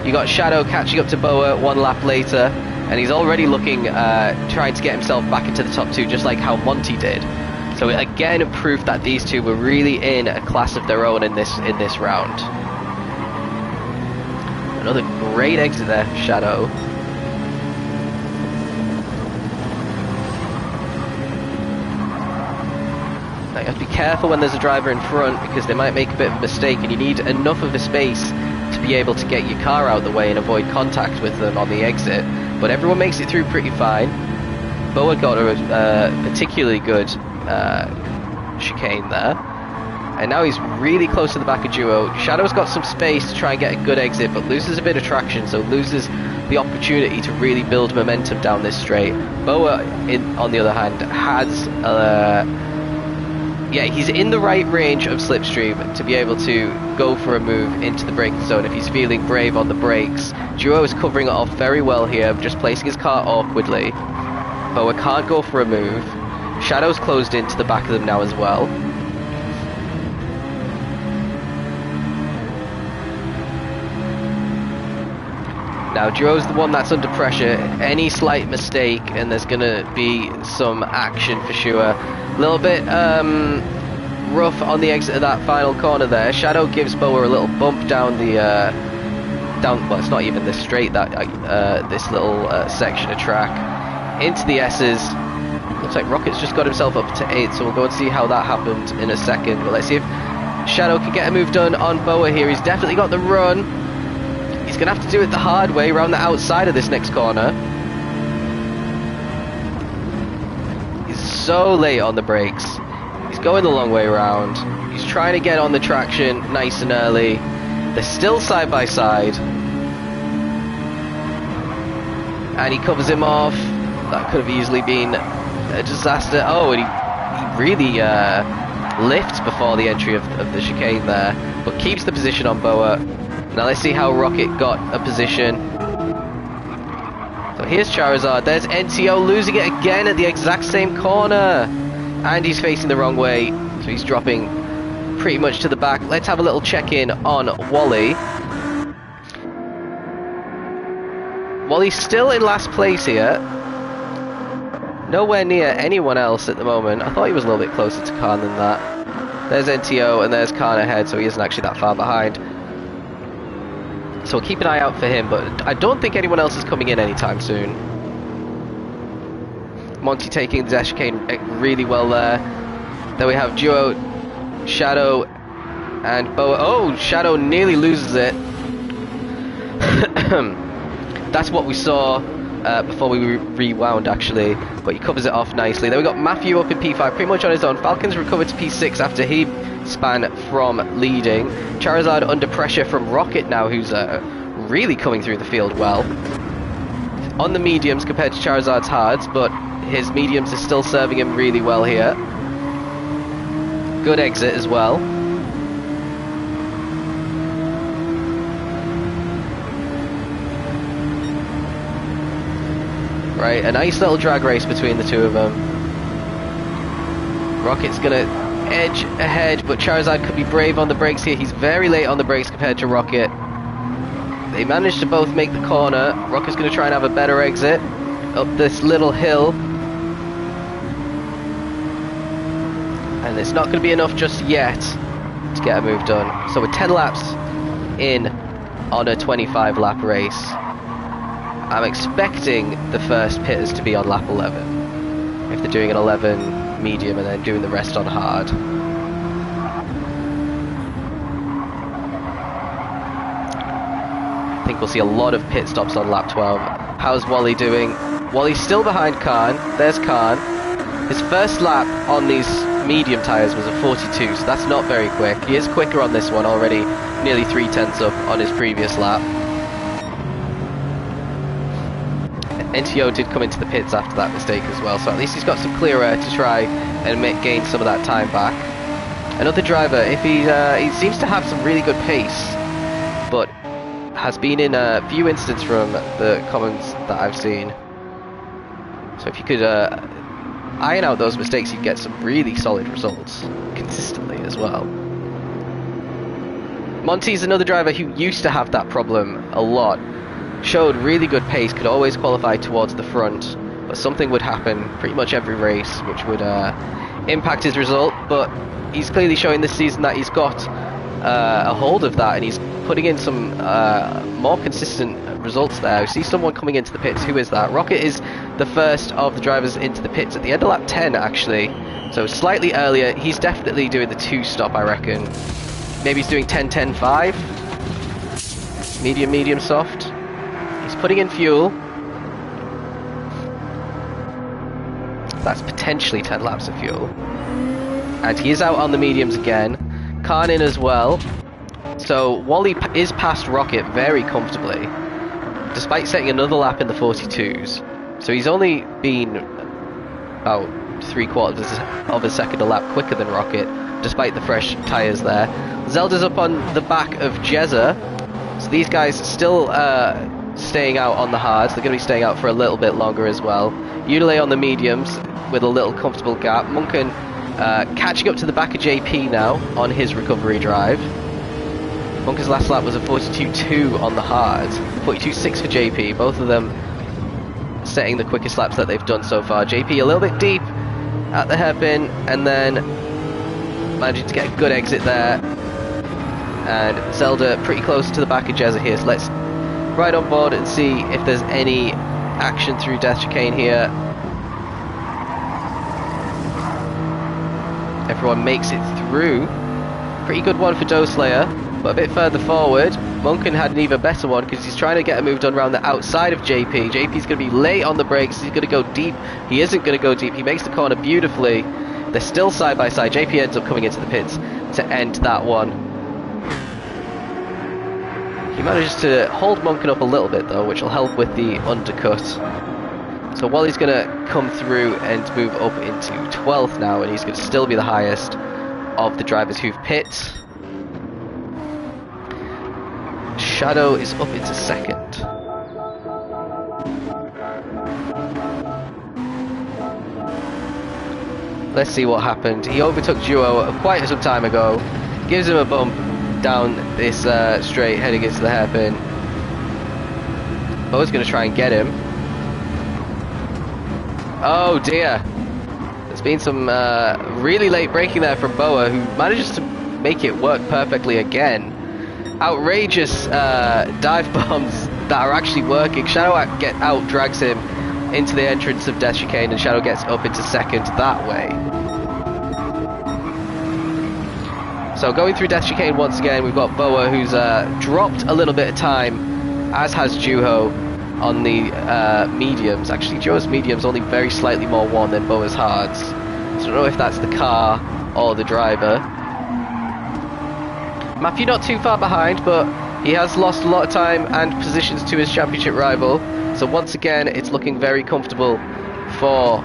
you got Shadow catching up to Boa 1 lap later, and he's already looking, trying to get himself back into the top 2, just like how Monty did. So again, proof that these two were really in a class of their own in this round. Another great exit there, Shadow. Now you have to be careful when there's a driver in front because they might make a bit of a mistake, and you need enough of a space to be able to get your car out of the way and avoid contact with them on the exit. But everyone makes it through pretty fine. Boa got a particularly good chicane there, and now he's really close to the back of Duo. Shadow's got some space to try and get a good exit, but loses a bit of traction, so loses the opportunity to really build momentum down this straight. Boa, on the other hand, has yeah, he's in the right range of slipstream to be able to go for a move into the braking zone if he's feeling brave on the brakes. Duo is covering it off very well here, just placing his car awkwardly. Boa can't go for a move. Shadow's closed into the back of them now as well. Now Duo's the one that's under pressure. Any slight mistake and there's gonna be some action for sure. A little bit rough on the exit of that final corner there. Shadow gives Boa a little bump down the well, it's not even this straight, that this little section of track into the S's. Looks like Rocket's just got himself up to 8, so we'll go and see how that happened in a second. But let's see if Shadow can get a move done on Boa here. He's definitely got the run. He's going to have to do it the hard way around the outside of this next corner. He's so late on the brakes. He's going the long way around. He's trying to get on the traction nice and early. They're still side by side. And he covers him off. That could have easily been a disaster. Oh, and he really lifts before the entry of the chicane there, but keeps the position on Boa. Now let's see how Rocket got a position. So here's Charizard. There's NTO losing it again at the exact same corner, and he's facing the wrong way, so he's dropping pretty much to the back. Let's have a little check-in on Wally. Wally's still in last place here. Nowhere near anyone else at the moment. I thought he was a little bit closer to Khan than that. There's NTO and there's Khan ahead, so he isn't actually that far behind. So we'll keep an eye out for him, but I don't think anyone else is coming in anytime soon. Monty taking the dash chicane really well there. Then we have Duo, Shadow, and Boa. Oh, Shadow nearly loses it. That's what we saw before we rewound, actually, but he covers it off nicely. Then we got Matthew up in P5 pretty much on his own. Falcon's recovered to P6 after he span from leading. Charizard under pressure from Rocket now, who's really coming through the field well. On the mediums compared to Charizard's hards, but his mediums are still serving him really well here. Good exit as well. Right, a nice little drag race between the two of them. Rocket's gonna edge ahead, but Charizard could be brave on the brakes here. He's very late on the brakes compared to Rocket. They managed to both make the corner. Rocket's gonna try and have a better exit up this little hill. And it's not gonna be enough just yet to get a move done. So we're 10 laps in on a 25 lap race. I'm expecting the first pitters to be on lap 11. If they're doing an 11 medium and then doing the rest on hard. I think we'll see a lot of pit stops on lap 12. How's Wally doing? Wally's still behind Khan. There's Khan. His first lap on these medium tyres was a 42, so that's not very quick. He is quicker on this one already, nearly 3/10 up on his previous lap. NTO did come into the pits after that mistake as well, so at least he's got some clear air to try and gain some of that time back. Another driver, if he seems to have some really good pace, but has been in a few incidents from the comments that I've seen. So if you could iron out those mistakes, you'd get some really solid results consistently as well. Monty's another driver who used to have that problem a lot. Showed really good pace, could always qualify towards the front, but something would happen pretty much every race which would impact his result. But he's clearly showing this season that he's got a hold of that, and he's putting in some more consistent results there. I see someone coming into the pits. Who is that? Rocket is the first of the drivers into the pits at the end of lap 10 actually, so slightly earlier. He's definitely doing the 2-stop, I reckon. Maybe he's doing 10-10-5, medium soft. He's putting in fuel. That's potentially 10 laps of fuel. And he is out on the mediums again. Khan in as well. So Wally is past Rocket very comfortably, despite setting another lap in the 42s. So he's only been about 3/4 of a second a lap quicker than Rocket, despite the fresh tyres there. Zelda's up on the back of Jezza. So these guys are still staying out on the hards. They're going to be staying out for a little bit longer as well. Udale on the mediums with a little comfortable gap. Munkin catching up to the back of JP now on his recovery drive. Munkin's last lap was a 42.2 on the hards. 42.6 for JP. Both of them setting the quickest laps that they've done so far. JP a little bit deep at the hairpin, and then managing to get a good exit there. And Zelda pretty close to the back of Jezza here, so let's ride on board and see if there's any action through Death Chicane here. Everyone makes it through. Pretty good one for Doeslayer, but a bit further forward, Munkin had an even better one because he's trying to get a move done around the outside of JP. JP's going to be late on the brakes. He's going to go deep. He isn't going to go deep. He makes the corner beautifully. They're still side by side. JP ends up coming into the pits to end that one. He manages to hold Munkin up a little bit though, which will help with the undercut. So Wally's going to come through and move up into 12th now, and he's going to still be the highest of the drivers who've pit. Shadow is up into 2nd. Let's see what happened. He overtook Duo quite some time ago. Gives him a bump down this straight heading into the hairpin. Bo's going to try and get him. Oh dear. There's been some really late braking there from Boa, who manages to make it work perfectly again. Outrageous dive bombs that are actually working. Shadow out drags him into the entrance of Death Chicane, and Shadow gets up into 2nd that way. So going through Death Chicane once again, we've got Boa, who's dropped a little bit of time, as has Juho on the mediums. Actually, Juho's mediums only very slightly more worn than Boa's hards. So I don't know if that's the car or the driver. Matthew not too far behind, but He has lost a lot of time and positions to his championship rival. So once again, it's looking very comfortable for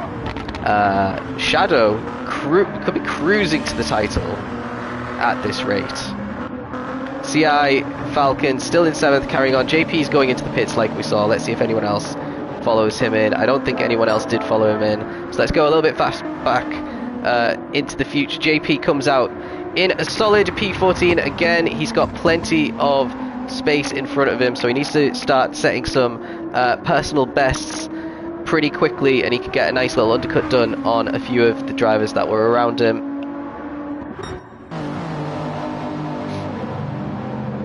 Shadow. Could be cruising to the title at this rate. CI Falcon still in 7th, carrying on. JP's going into the pits like we saw. Let's see if anyone else follows him in. I don't think anyone else did follow him in. So let's go a little bit fast back into the future. JP comes out in a solid P14 again. He's got plenty of space in front of him, so he needs to start setting some personal bests pretty quickly, and he can get a nice little undercut done on a few of the drivers that were around him.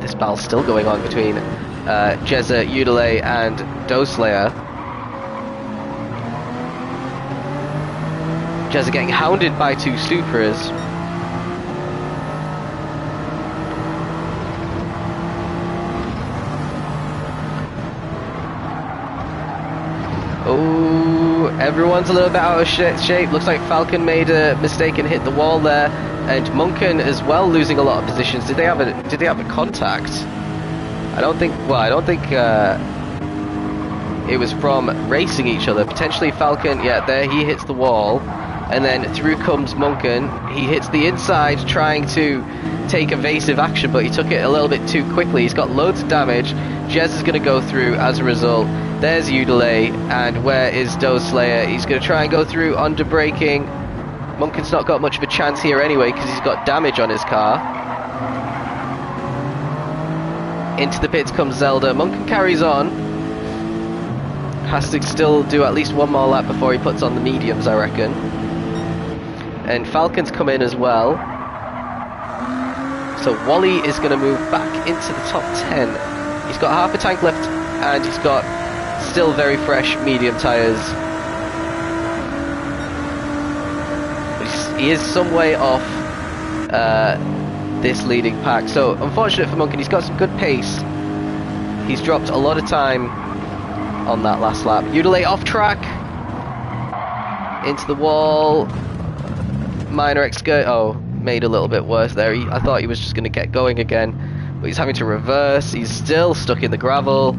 This battle's still going on between Jezza, Udale and Doslayer. Jezza getting hounded by 2 Supras. Oh, everyone's a little bit out of shape. Looks like Falcon made a mistake and hit the wall there, and Munkin as well losing a lot of positions. Did they have a contact? I don't think. Well, I don't think it was from racing each other. Potentially Falcon. Yeah, there he hits the wall, and then through comes Munkin. He hits the inside, trying to take evasive action, but he took it a little bit too quickly. He's got loads of damage. Jez is going to go through as a result. There's Udale, and where is Doslayer? He's going to try and go through under braking. Munkin's not got much of a chance here anyway because he's got damage on his car. Into the pits comes Zelda. Munkin carries on. Has to still do at least one more lap before he puts on the mediums, I reckon. And Falcon's come in as well. So Wally is going to move back into the top 10. He's got half a tank left, and he's got still very fresh medium tyres. But he is some way off this leading pack. So unfortunate for Munkin, he's got some good pace. He's dropped a lot of time on that last lap. Udale off track. Into the wall. Minor excursion. Oh, made a little bit worse there. I thought he was just going to get going again, but he's having to reverse. He's still stuck in the gravel.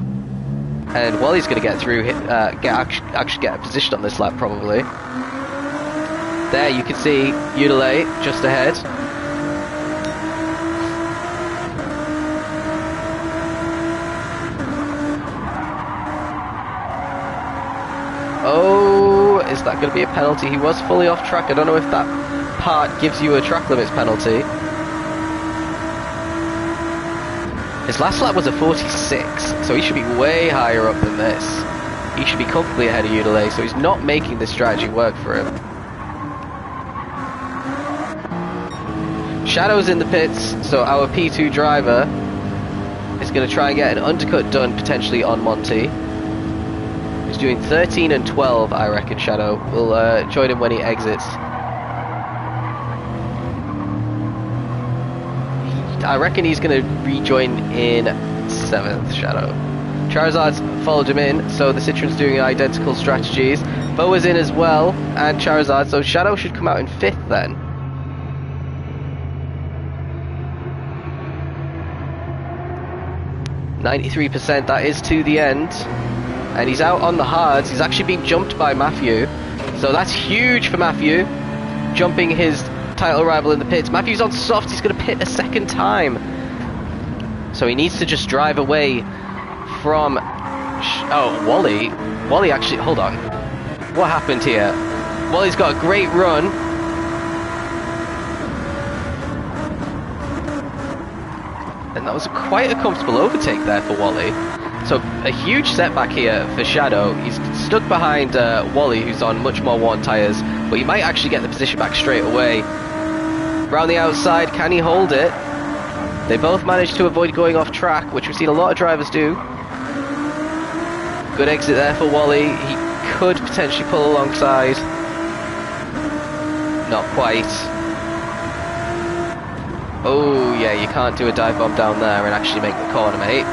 And Wally's going to get through, actually get a position on this lap probably. There you can see Udale just ahead. Oh, is that going to be a penalty? He was fully off track. I don't know if that part gives you a track limits penalty. His last lap was a 46, so he should be way higher up than this. He should be comfortably ahead of Udale, so he's not making this strategy work for him. Shadow's in the pits, so our P2 driver is going to try and get an undercut done potentially on Monty. He's doing 13 and 12, I reckon. Shadow will join him when he exits. I reckon he's going to rejoin in 7th, Shadow. Charizard's followed him in, so the Citroen's doing identical strategies. Boa's in as well, and Charizard, so Shadow should come out in 5th then. %, that is to the end. And he's out on the hards. He's actually been jumped by Matthew. So that's huge for Matthew. Jumping his title rival in the pits. Matthew's on soft. He's going to pit a second time. So he needs to just drive away from... Oh, Wally. Wally actually... Hold on. What happened here? Wally's got a great run. And that was quite a comfortable overtake there for Wally. So a huge setback here for Shadow. He's stuck behind Wally, who's on much more worn tyres, but he might actually get the position back straight away. Round the outside, can he hold it? They both managed to avoid going off track, which we've seen a lot of drivers do. Good exit there for Wally. He could potentially pull alongside. Not quite. Oh yeah, you can't do a dive bomb down there and actually make the corner, mate.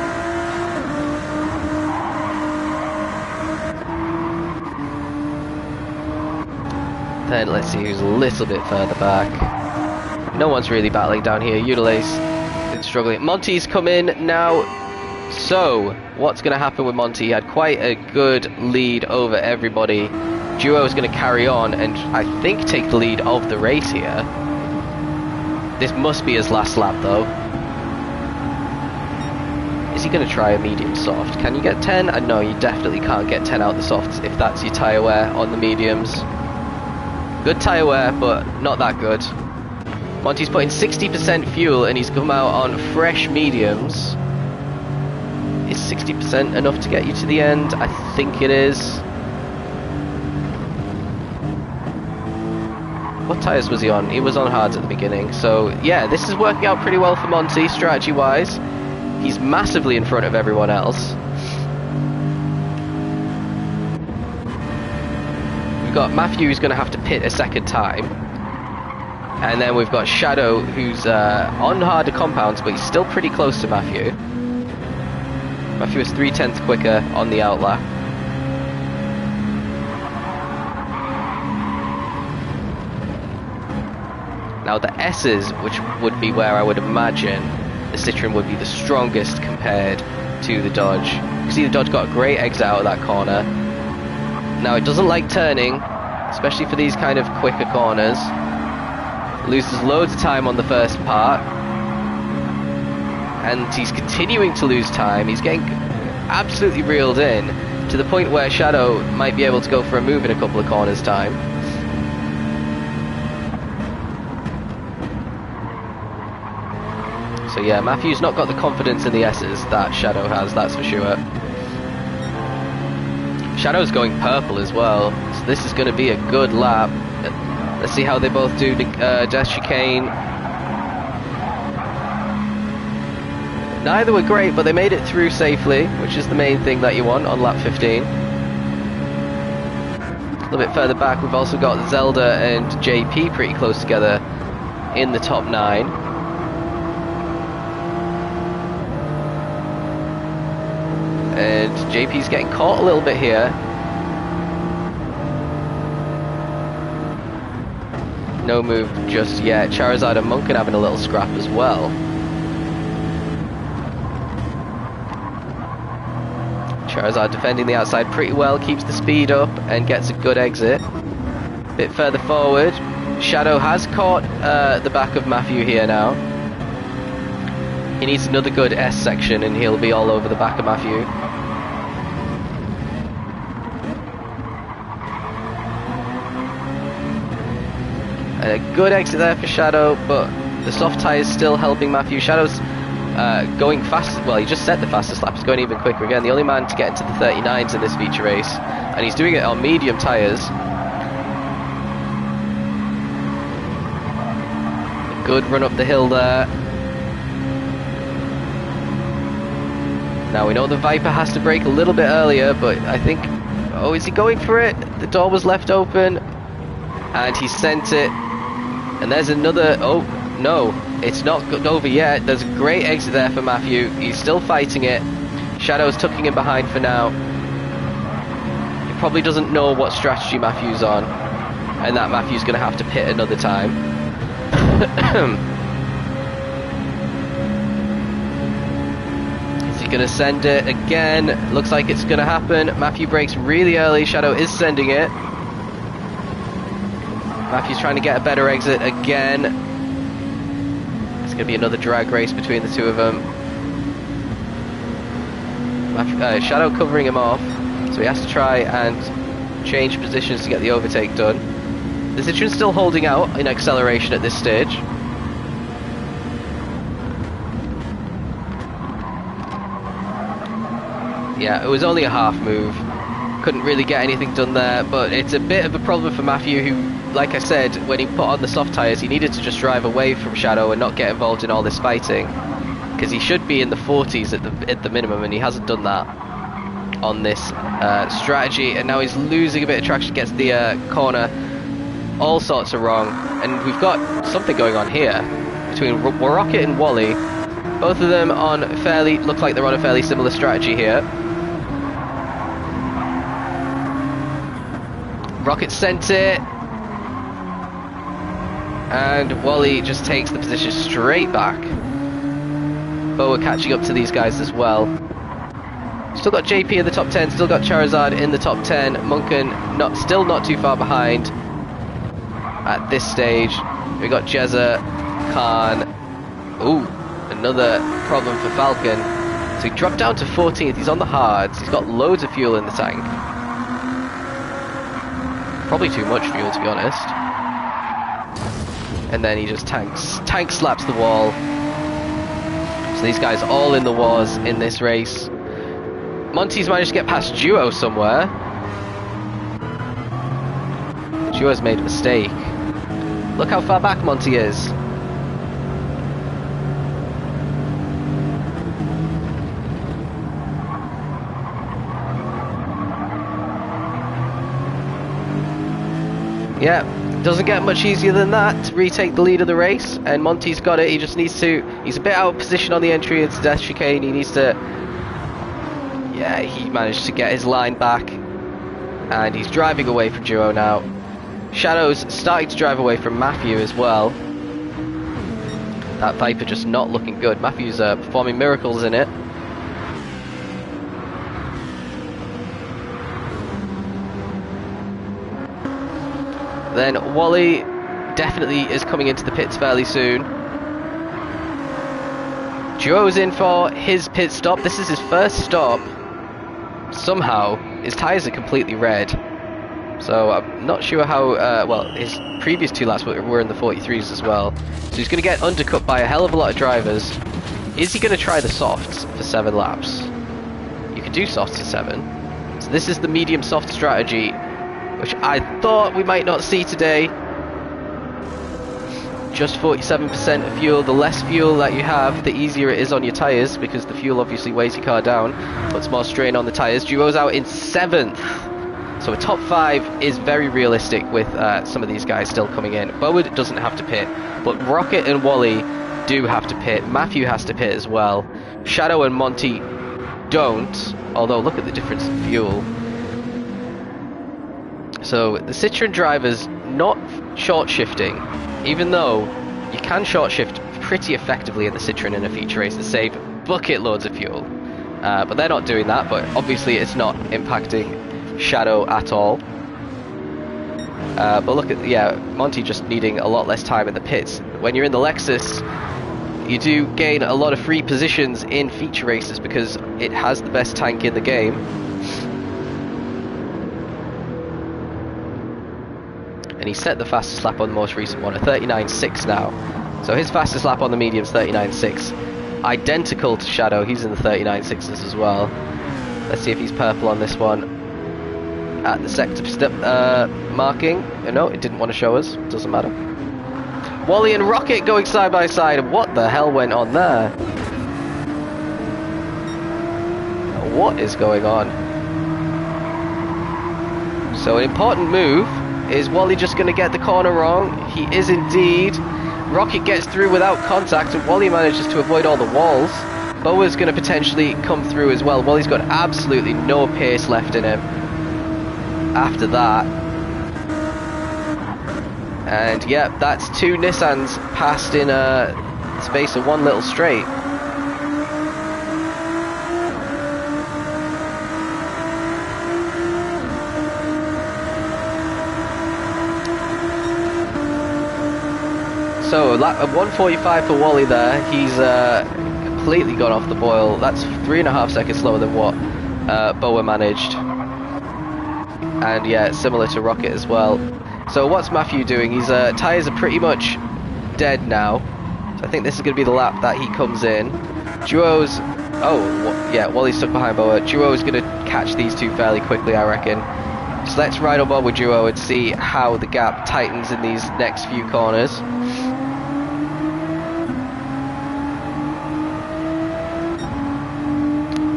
Then let's see who's a little bit further back. No one's really battling down here. Udale's It's struggling. Monty's come in now. So, what's going to happen with Monty? He had quite a good lead over everybody. Duo is going to carry on and I think take the lead of the race here. This must be his last lap though. Is he going to try a medium soft? Can you get 10? No, you definitely can't get 10 out the softs if that's your tyre wear on the mediums. Good tyre wear, but not that good. Monty's put in 60% fuel and he's come out on fresh mediums. Is 60% enough to get you to the end? I think it is. What tyres was he on? He was on hards at the beginning. So yeah, this is working out pretty well for Monty strategy wise. He's massively in front of everyone else. We've got Matthew who's going to have to pit a second time. And then we've got Shadow who's on harder compounds, but he's still pretty close to Matthew. Matthew is 0.3 quicker on the outlap. Now the S's, which would be where I would imagine the Citroen would be the strongest compared to the Dodge. You see the Dodge got a great exit out of that corner. Now it doesn't like turning, especially for these kind of quicker corners. Loses loads of time on the first part. And he's continuing to lose time. He's getting absolutely reeled in to the point where Shadow might be able to go for a move in a couple of corners time. So yeah, Matthew's not got the confidence in the S's that Shadow has, that's for sure. Shadow's going purple as well, so this is going to be a good lap. Let's see how they both do Death Chicane. Neither were great, but they made it through safely, which is the main thing that you want on lap 15. A little bit further back, we've also got Zelda and JP pretty close together in the top 9. And JP's getting caught a little bit here. No move just yet. Charizard and Monken having a little scrap as well. Charizard defending the outside pretty well, keeps the speed up and gets a good exit. A bit further forward, Shadow has caught the back of Matthew here now. He needs another good S section and he'll be all over the back of Matthew. A good exit there for Shadow, but the soft tyre is still helping Matthew. Shadow's going fast. Well, he just set the fastest lap. He's going even quicker again. The only man to get into the 39s in this feature race, and he's doing it on medium tyres. A good run up the hill there. Now we know the Viper has to brake a little bit earlier, but I think... Oh, is he going for it? The door was left open, and he sent it. And there's another... Oh, no. It's not over yet. There's a great exit there for Matthew. He's still fighting it. Shadow's tucking him behind for now. He probably doesn't know what strategy Matthew's on, and that Matthew's going to have to pit another time. Is he going to send it again? Looks like it's going to happen. Matthew brakes really early. Shadow is sending it. Matthew's trying to get a better exit again. It's going to be another drag race between the two of them. Shadow covering him off, so he has to try and change positions to get the overtake done. The Citroen's still holding out in acceleration at this stage. Yeah, it was only a half move. Couldn't really get anything done there, but it's a bit of a problem for Matthew, who, like I said, when he put on the soft tyres, he needed to just drive away from Shadow and not get involved in all this fighting, because he should be in the 40s at the minimum, and he hasn't done that on this strategy. And now he's losing a bit of traction, gets the corner. All sorts are wrong, and we've got something going on here between Rocket and Wally. Both of them on look like they're on a fairly similar strategy here. Rocket sent it, and Wally just takes the position straight back. Boa catching up to these guys as well. Still got JP in the top 10, still got Charizard in the top 10. Munkin still not too far behind at this stage. We got Jezza, Khan. Ooh, another problem for Falcon. So he dropped down to 14th, he's on the hards, he's got loads of fuel in the tank. Probably too much fuel, to be honest. And then he just tank slaps the wall. So these guys all in the wars in this race. Monty's managed to get past Duo somewhere. Duo's made a mistake. Look how far back Monty is. Yeah, doesn't get much easier than that to retake the lead of the race, and Monty's got it. He just needs to, he's a bit out of position on the entry into Death Chicane. He needs to, yeah, he managed to get his line back, and he's driving away from Duo now. Shadow's starting to drive away from Matthew as well. That Viper just not looking good. Matthew's performing miracles in it. Then Wally definitely is coming into the pits fairly soon. Duo's in for his pit stop. This is his first stop. Somehow, his tyres are completely red. So I'm not sure how, well, his previous 2 laps were in the 43s as well. So he's going to get undercut by a hell of a lot of drivers. Is he going to try the softs for 7 laps? You can do softs for 7. So this is the medium soft strategy, which I thought we might not see today. Just 47% of fuel. The less fuel that you have, the easier it is on your tyres, because the fuel obviously weighs your car down, puts more strain on the tyres. Duo's out in 7th. So a top 5 is very realistic with some of these guys still coming in. Boa doesn't have to pit, but Rocket and Wally do have to pit. Matthew has to pit as well. Shadow and Monty don't, although look at the difference in fuel. So the Citroen drivers not short shifting, even though you can short shift pretty effectively in the Citroen in a feature race to save bucket loads of fuel. But they're not doing that, but obviously it's not impacting Shadow at all. But look at, yeah, Monty just needing a lot less time in the pits. When you're in the Lexus, you do gain a lot of free positions in feature races because it has the best tank in the game. And he set the fastest lap on the most recent one, a 39.6 now. So his fastest lap on the medium's 39.6. Identical to Shadow, he's in the 39.6s as well. Let's see if he's purple on this one. At the sector marking. No, it didn't want to show us. Doesn't matter. Wally and Rocket going side by side. What the hell went on there? What is going on? So an important move. Is Wally just going to get the corner wrong? He is indeed. Rocket gets through without contact, and Wally manages to avoid all the walls. Boa's going to potentially come through as well. Wally's got absolutely no pace left in him after that. And yep, that's 2 Nissans passed in a space of 1 little straight. So, 145 for Wally there. He's completely gone off the boil. That's 3.5 seconds slower than what Boa managed. And yeah, similar to Rocket as well. So what's Matthew doing? His tyres are pretty much dead now. So I think this is going to be the lap that he comes in. Duo's... Oh, yeah, Wally's stuck behind Boa. Duo's going to catch these 2 fairly quickly, I reckon. So let's ride on board with Duo and see how the gap tightens in these next few corners.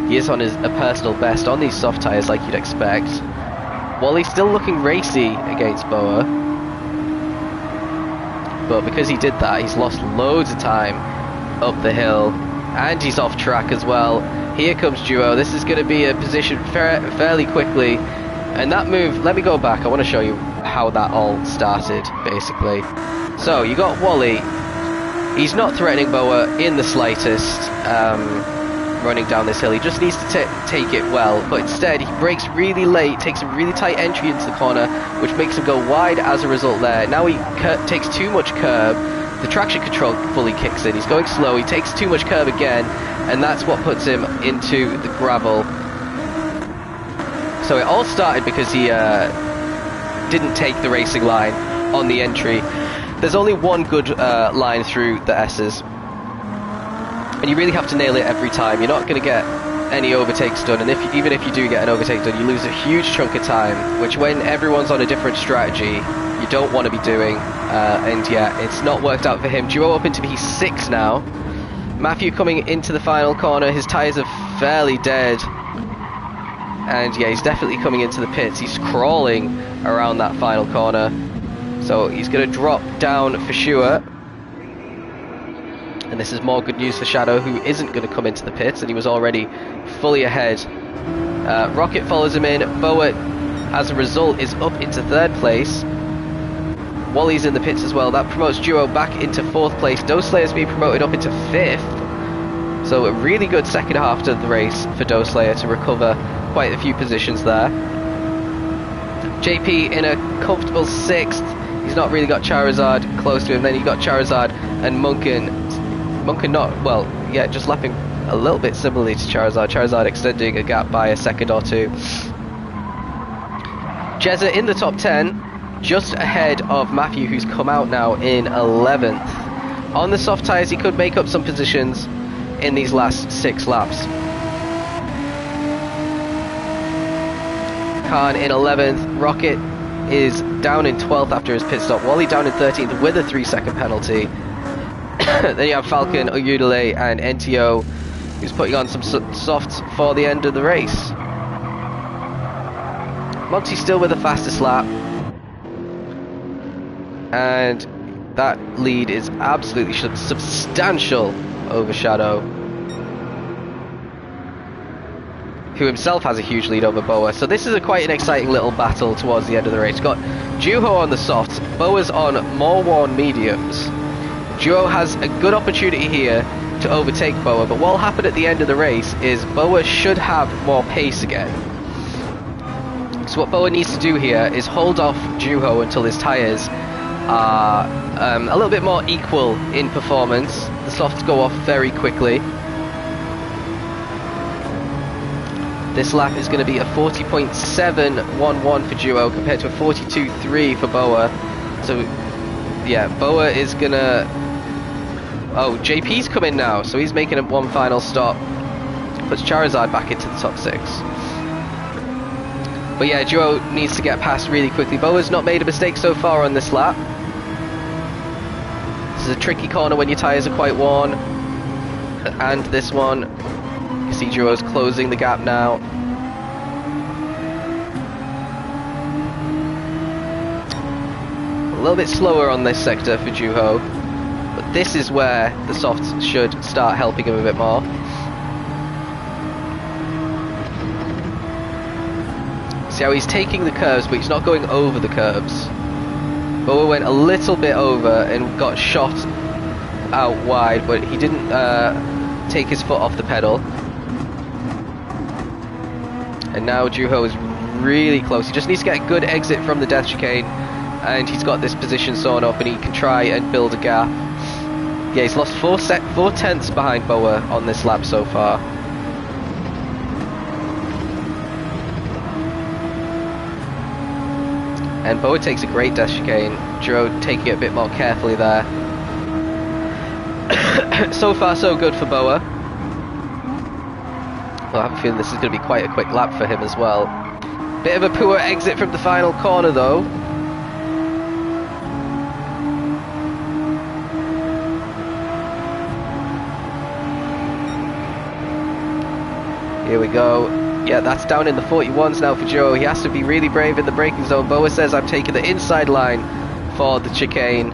He is on a personal best on these soft tyres like you'd expect. Wally's still looking racy against Boa. But because he did that, he's lost loads of time up the hill. And he's off track as well. Here comes Duo. This is going to be a position fairly quickly. And that move, let me go back. I want to show you how that all started, basically. So, you got Wally He's not threatening Boa in the slightest, running down this hill. He just needs to take it well, but instead he brakes really late, takes a really tight entry into the corner, which makes him go wide as a result there. Now he takes too much curb, the traction control fully kicks in, he's going slow, he takes too much curb again, and that's what puts him into the gravel. So it all started because he didn't take the racing line on the entry. There's only one good line through the S's, and you really have to nail it every time. You're not going to get any overtakes done, and even if you do get an overtake done, you lose a huge chunk of time, which when everyone's on a different strategy, you don't want to be doing, and yeah, it's not worked out for him. Duo up into P6 now. Matthew coming into the final corner, his tyres are fairly dead, and yeah, he's definitely coming into the pits. He's crawling around that final corner, so he's going to drop down for sure. And this is more good news for Shadow, who isn't going to come into the pits, and he was already fully ahead. Rocket follows him in. Boa, as a result, is up into 3rd place. Wally's in the pits as well. That promotes Duo back into 4th place. Doslayer's being promoted up into 5th. So a really good second half to the race for Doslayer to recover quite a few positions there. JP in a comfortable 6th. He's not really got Charizard close to him. Then you've got Charizard and Munkin. Munkin not, well, yeah, just lapping a little bit similarly to Charizard. Charizard extending a gap by a second or two. Jezza in the top 10, just ahead of Matthew, who's come out now in 11th. On the soft tyres, he could make up some positions in these last 6 laps. Khan in 11th. Rocket is down in 12th after his pit stop. Wally down in 13th with a 3-second penalty. Then you have Falcon, Oyudele and NTO, who's putting on some softs for the end of the race. Monty still with the fastest lap, and that lead is absolutely substantial over Shadow, who himself has a huge lead over Boa. So this is quite an exciting little battle towards the end of the race. Got Juho on the softs, Boa's on more worn mediums. Duo has a good opportunity here to overtake Boa, but what will happen at the end of the race is Boa should have more pace again. So what Boa needs to do here is hold off Juho until his tyres are a little bit more equal in performance. The softs go off very quickly. This lap is going to be a 40.711 for Duo compared to a 42.3 for Boa. So yeah, Boa is going to... Oh, JP's come in now, so he's making one final stop. Puts Charizard back into the top 6. But yeah, Duo needs to get past really quickly. Boa's not made a mistake so far on this lap. This is a tricky corner when your tyres are quite worn. And this one, you can see Duo's closing the gap now. A little bit slower on this sector for Juho, but this is where the softs should start helping him a bit more. See how he's taking the curves, but he's not going over the curves. Boa went a little bit over and got shot out wide, but he didn't take his foot off the pedal. And now Juho is really close. He just needs to get a good exit from the death chicane, and he's got this position sewn up, and he can try and build a gap. Yeah, he's lost 4 tenths behind Boa on this lap so far. And Boa takes a great death chicane. Juho taking it a bit more carefully there. So far so good for Boa. Well, I have a feeling this is going to be quite a quick lap for him as well. Bit of a poor exit from the final corner though. Here we go. Yeah, that's down in the 41s now for Joe. He has to be really brave in the braking zone. Boa says, I'm taking the inside line for the chicane.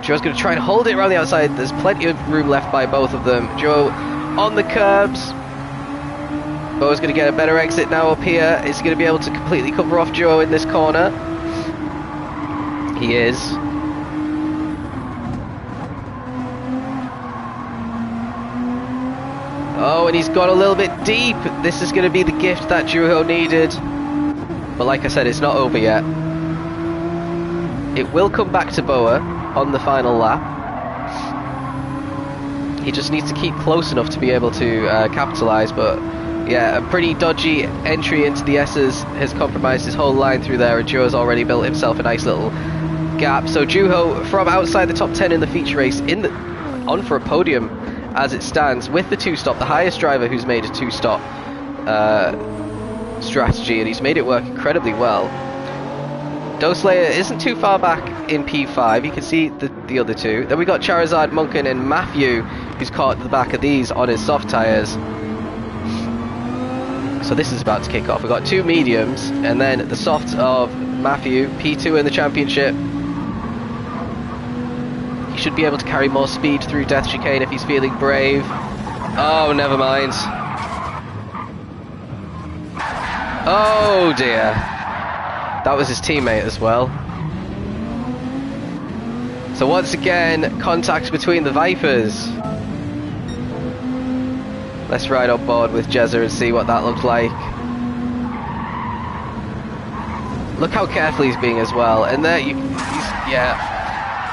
Joe's going to try and hold it around the outside. There's plenty of room left by both of them. Joe on the curbs. Boa's going to get a better exit now up here. Is he going to be able to completely cover off Joe in this corner? He is. Oh, and he's gone a little bit deep. This is going to be the gift that Juho needed. But like I said, it's not over yet. It will come back to Boa on the final lap. He just needs to keep close enough to be able to capitalise, but yeah, a pretty dodgy entry into the S's has compromised his whole line through there, and Juho's already built himself a nice little gap. So Juho, from outside the top 10 in the feature race, on for a podium as it stands, with the two-stop, the highest driver who's made a two-stop strategy, and he's made it work incredibly well. Doslayer isn't too far back in P5, you can see the other two. Then we got Charizard, Munkin and Matthew, who's caught at the back of these on his soft tyres. So this is about to kick off. We've got two mediums, and then the softs of Matthew, P2 in the championship. He should be able to carry more speed through Death Chicane if he's feeling brave. Oh, never mind. Oh dear. That was his teammate as well. So once again, contact between the Vipers. Let's ride on board with Jezza and see what that looks like. Look how careful he's being as well. And there, yeah.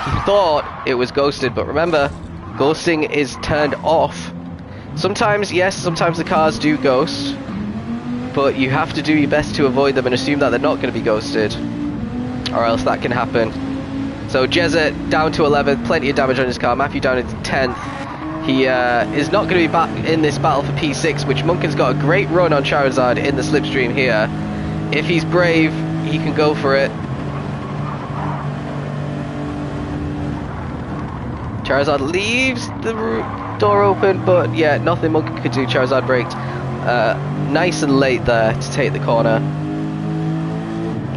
He thought it was ghosted, but remember, ghosting is turned off. Sometimes, yes, sometimes the cars do ghost, but you have to do your best to avoid them and assume that they're not going to be ghosted, or else that can happen. So Jezza down to 11th, plenty of damage on his car. Matthew down into 10th. He is not going to be back in this battle for P6, which Munkin's got a great run on Charizard in the slipstream here. If he's brave, he can go for it. Charizard leaves the door open, but yeah, nothing Munkin could do. Charizard braked nice and late there to take the corner.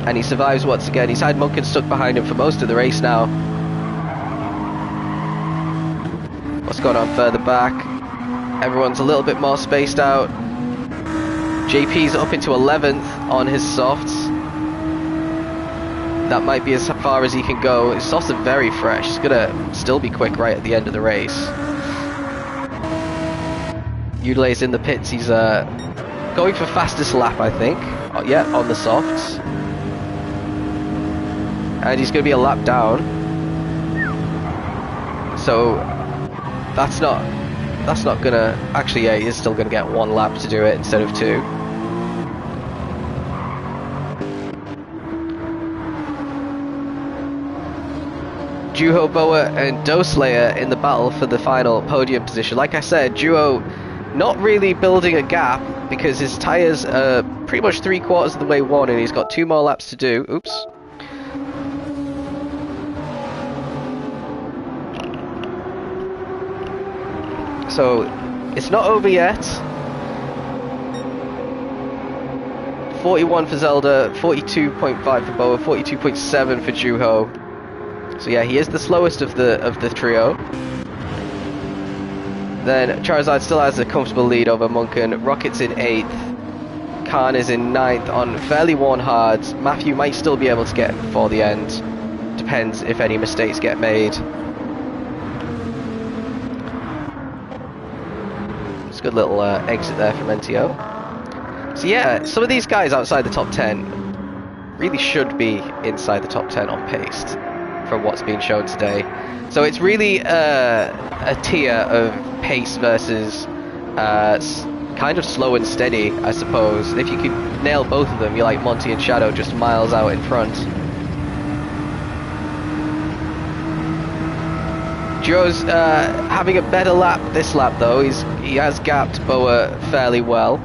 And he survives once again. He's had Munkin stuck behind him for most of the race now. What's going on further back? Everyone's a little bit more spaced out. JP's up into 11th on his softs. That might be as far as he can go. His softs are very fresh. He's gonna still be quick right at the end of the race. Udelay's in the pits. He's going for fastest lap, I think. Yeah, on the softs. And he's gonna be a lap down. So that's not gonna, actually yeah, he is still gonna get one lap to do it instead of two. Juho, Boa and Doslayer in the battle for the final podium position. Like I said, Juho not really building a gap because his tyres are pretty much 3/4 of the way won and he's got 2 more laps to do. Oops. So it's not over yet. 41 for Zelda, 42.5 for Boa, 42.7 for Juho. So yeah, he is the slowest of the trio. Then Charizard still has a comfortable lead over Munkin. Rocket's in 8th. Khan is in 9th on fairly worn hards. Matthew might still be able to get before the end. Depends if any mistakes get made. It's a good little exit there from NTO. So yeah, some of these guys outside the top 10 really should be inside the top 10 on pace from what's been shown today. So it's really a tier of pace versus kind of slow and steady, I suppose. If you could nail both of them, you're like Monty and Shadow, just miles out in front. Joe's having a better lap this lap though. He has gapped Boa fairly well.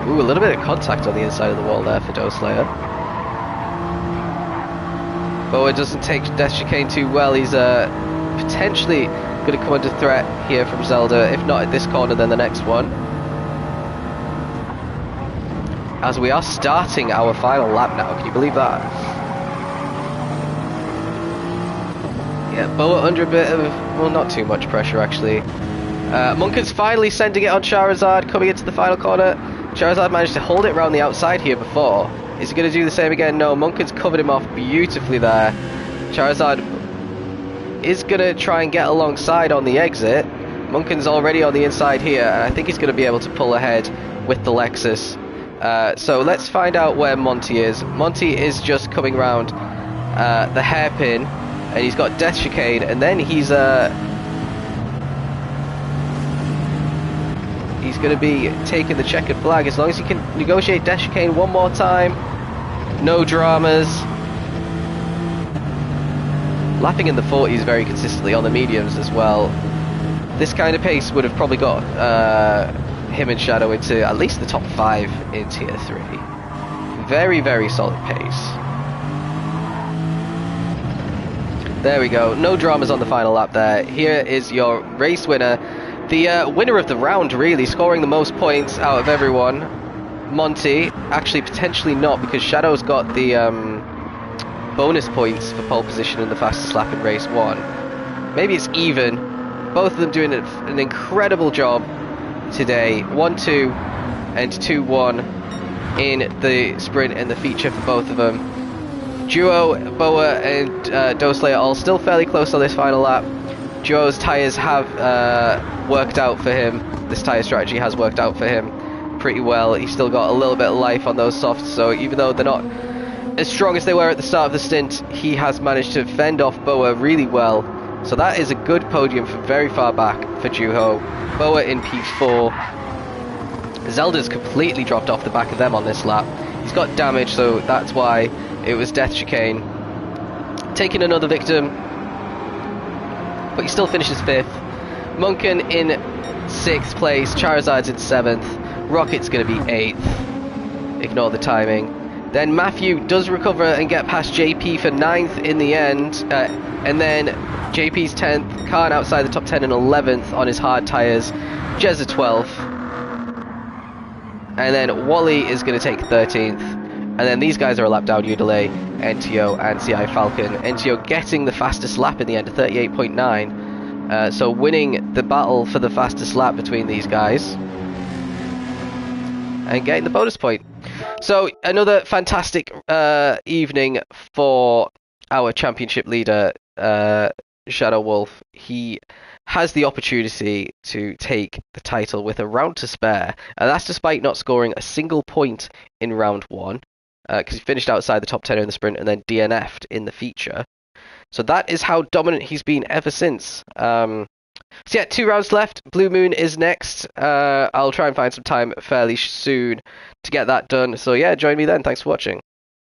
Ooh, a little bit of contact on the inside of the wall there for Doslayer. Boa doesn't take Death Chicane too well. He's potentially going to come under threat here from Zelda. If not at this corner, then the next one. As we are starting our final lap now. Can you believe that? Yeah, Boa under a bit of, well, not too much pressure actually. Munkin's finally sending it on Charizard, coming into the final corner. Charizard managed to hold it around the outside here before. Is he going to do the same again? No, Munkin's covered him off beautifully there. Charizard is going to try and get alongside on the exit. Munkin's already on the inside here, and I think he's going to be able to pull ahead with the Lexus. So let's find out where Monty is. Monty is just coming round the hairpin, and he's got Death Chicane, and then he's going to be taking the checkered flag as long as he can negotiate Death Chicane one more time. No dramas. Lapping in the 40s very consistently on the mediums as well. This kind of pace would have probably got him and Shadow into at least the top 5 in Tier 3. Very, very solid pace. There we go. No dramas on the final lap there. Here is your race winner. The winner of the round, really, scoring the most points out of everyone. Monty. Actually, potentially not, because Shadow's got the bonus points for pole position in the fastest lap in race 1. Maybe it's even. Both of them doing an incredible job today. 1-2 and 2-1 in the sprint and the feature for both of them. Duo, Boa and Doslayer all still fairly close on this final lap. Duo's tyres have worked out for him. This tyre strategy has worked out for him pretty well. He's still got a little bit of life on those softs, so even though they're not as strong as they were at the start of the stint, he has managed to fend off Boa really well. So that is a good podium from very far back for Juho. Boa in P4. Zelda's completely dropped off the back of them on this lap. He's got damage, so that's why it was Death Chicane. Taking another victim, but he still finishes 5th. Munkin in 6th place. Charizard's in 7th. Rocket's going to be 8th. Ignore the timing. Then Matthew does recover and get past JP for 9th in the end. And then JP's 10th. Khan outside the top 10 and 11th on his hard tyres. Jezza 12th. And then Wally is going to take 13th. And then these guys are a lap down. Udale, NTO and CI Falcon. NTO getting the fastest lap in the end, 38.9. So winning the battle for the fastest lap between these guys. And getting the bonus point. So another fantastic evening for our championship leader, Shadow Wolf. He has the opportunity to take the title with a round to spare, and that's despite not scoring a single point in round 1, because he finished outside the top 10 in the sprint and then DNF'd in the feature. So that is how dominant he's been ever since. So yeah, 2 rounds left. Blue Moon is next. I'll try and find some time fairly soon to get that done. So yeah, join me then. Thanks for watching.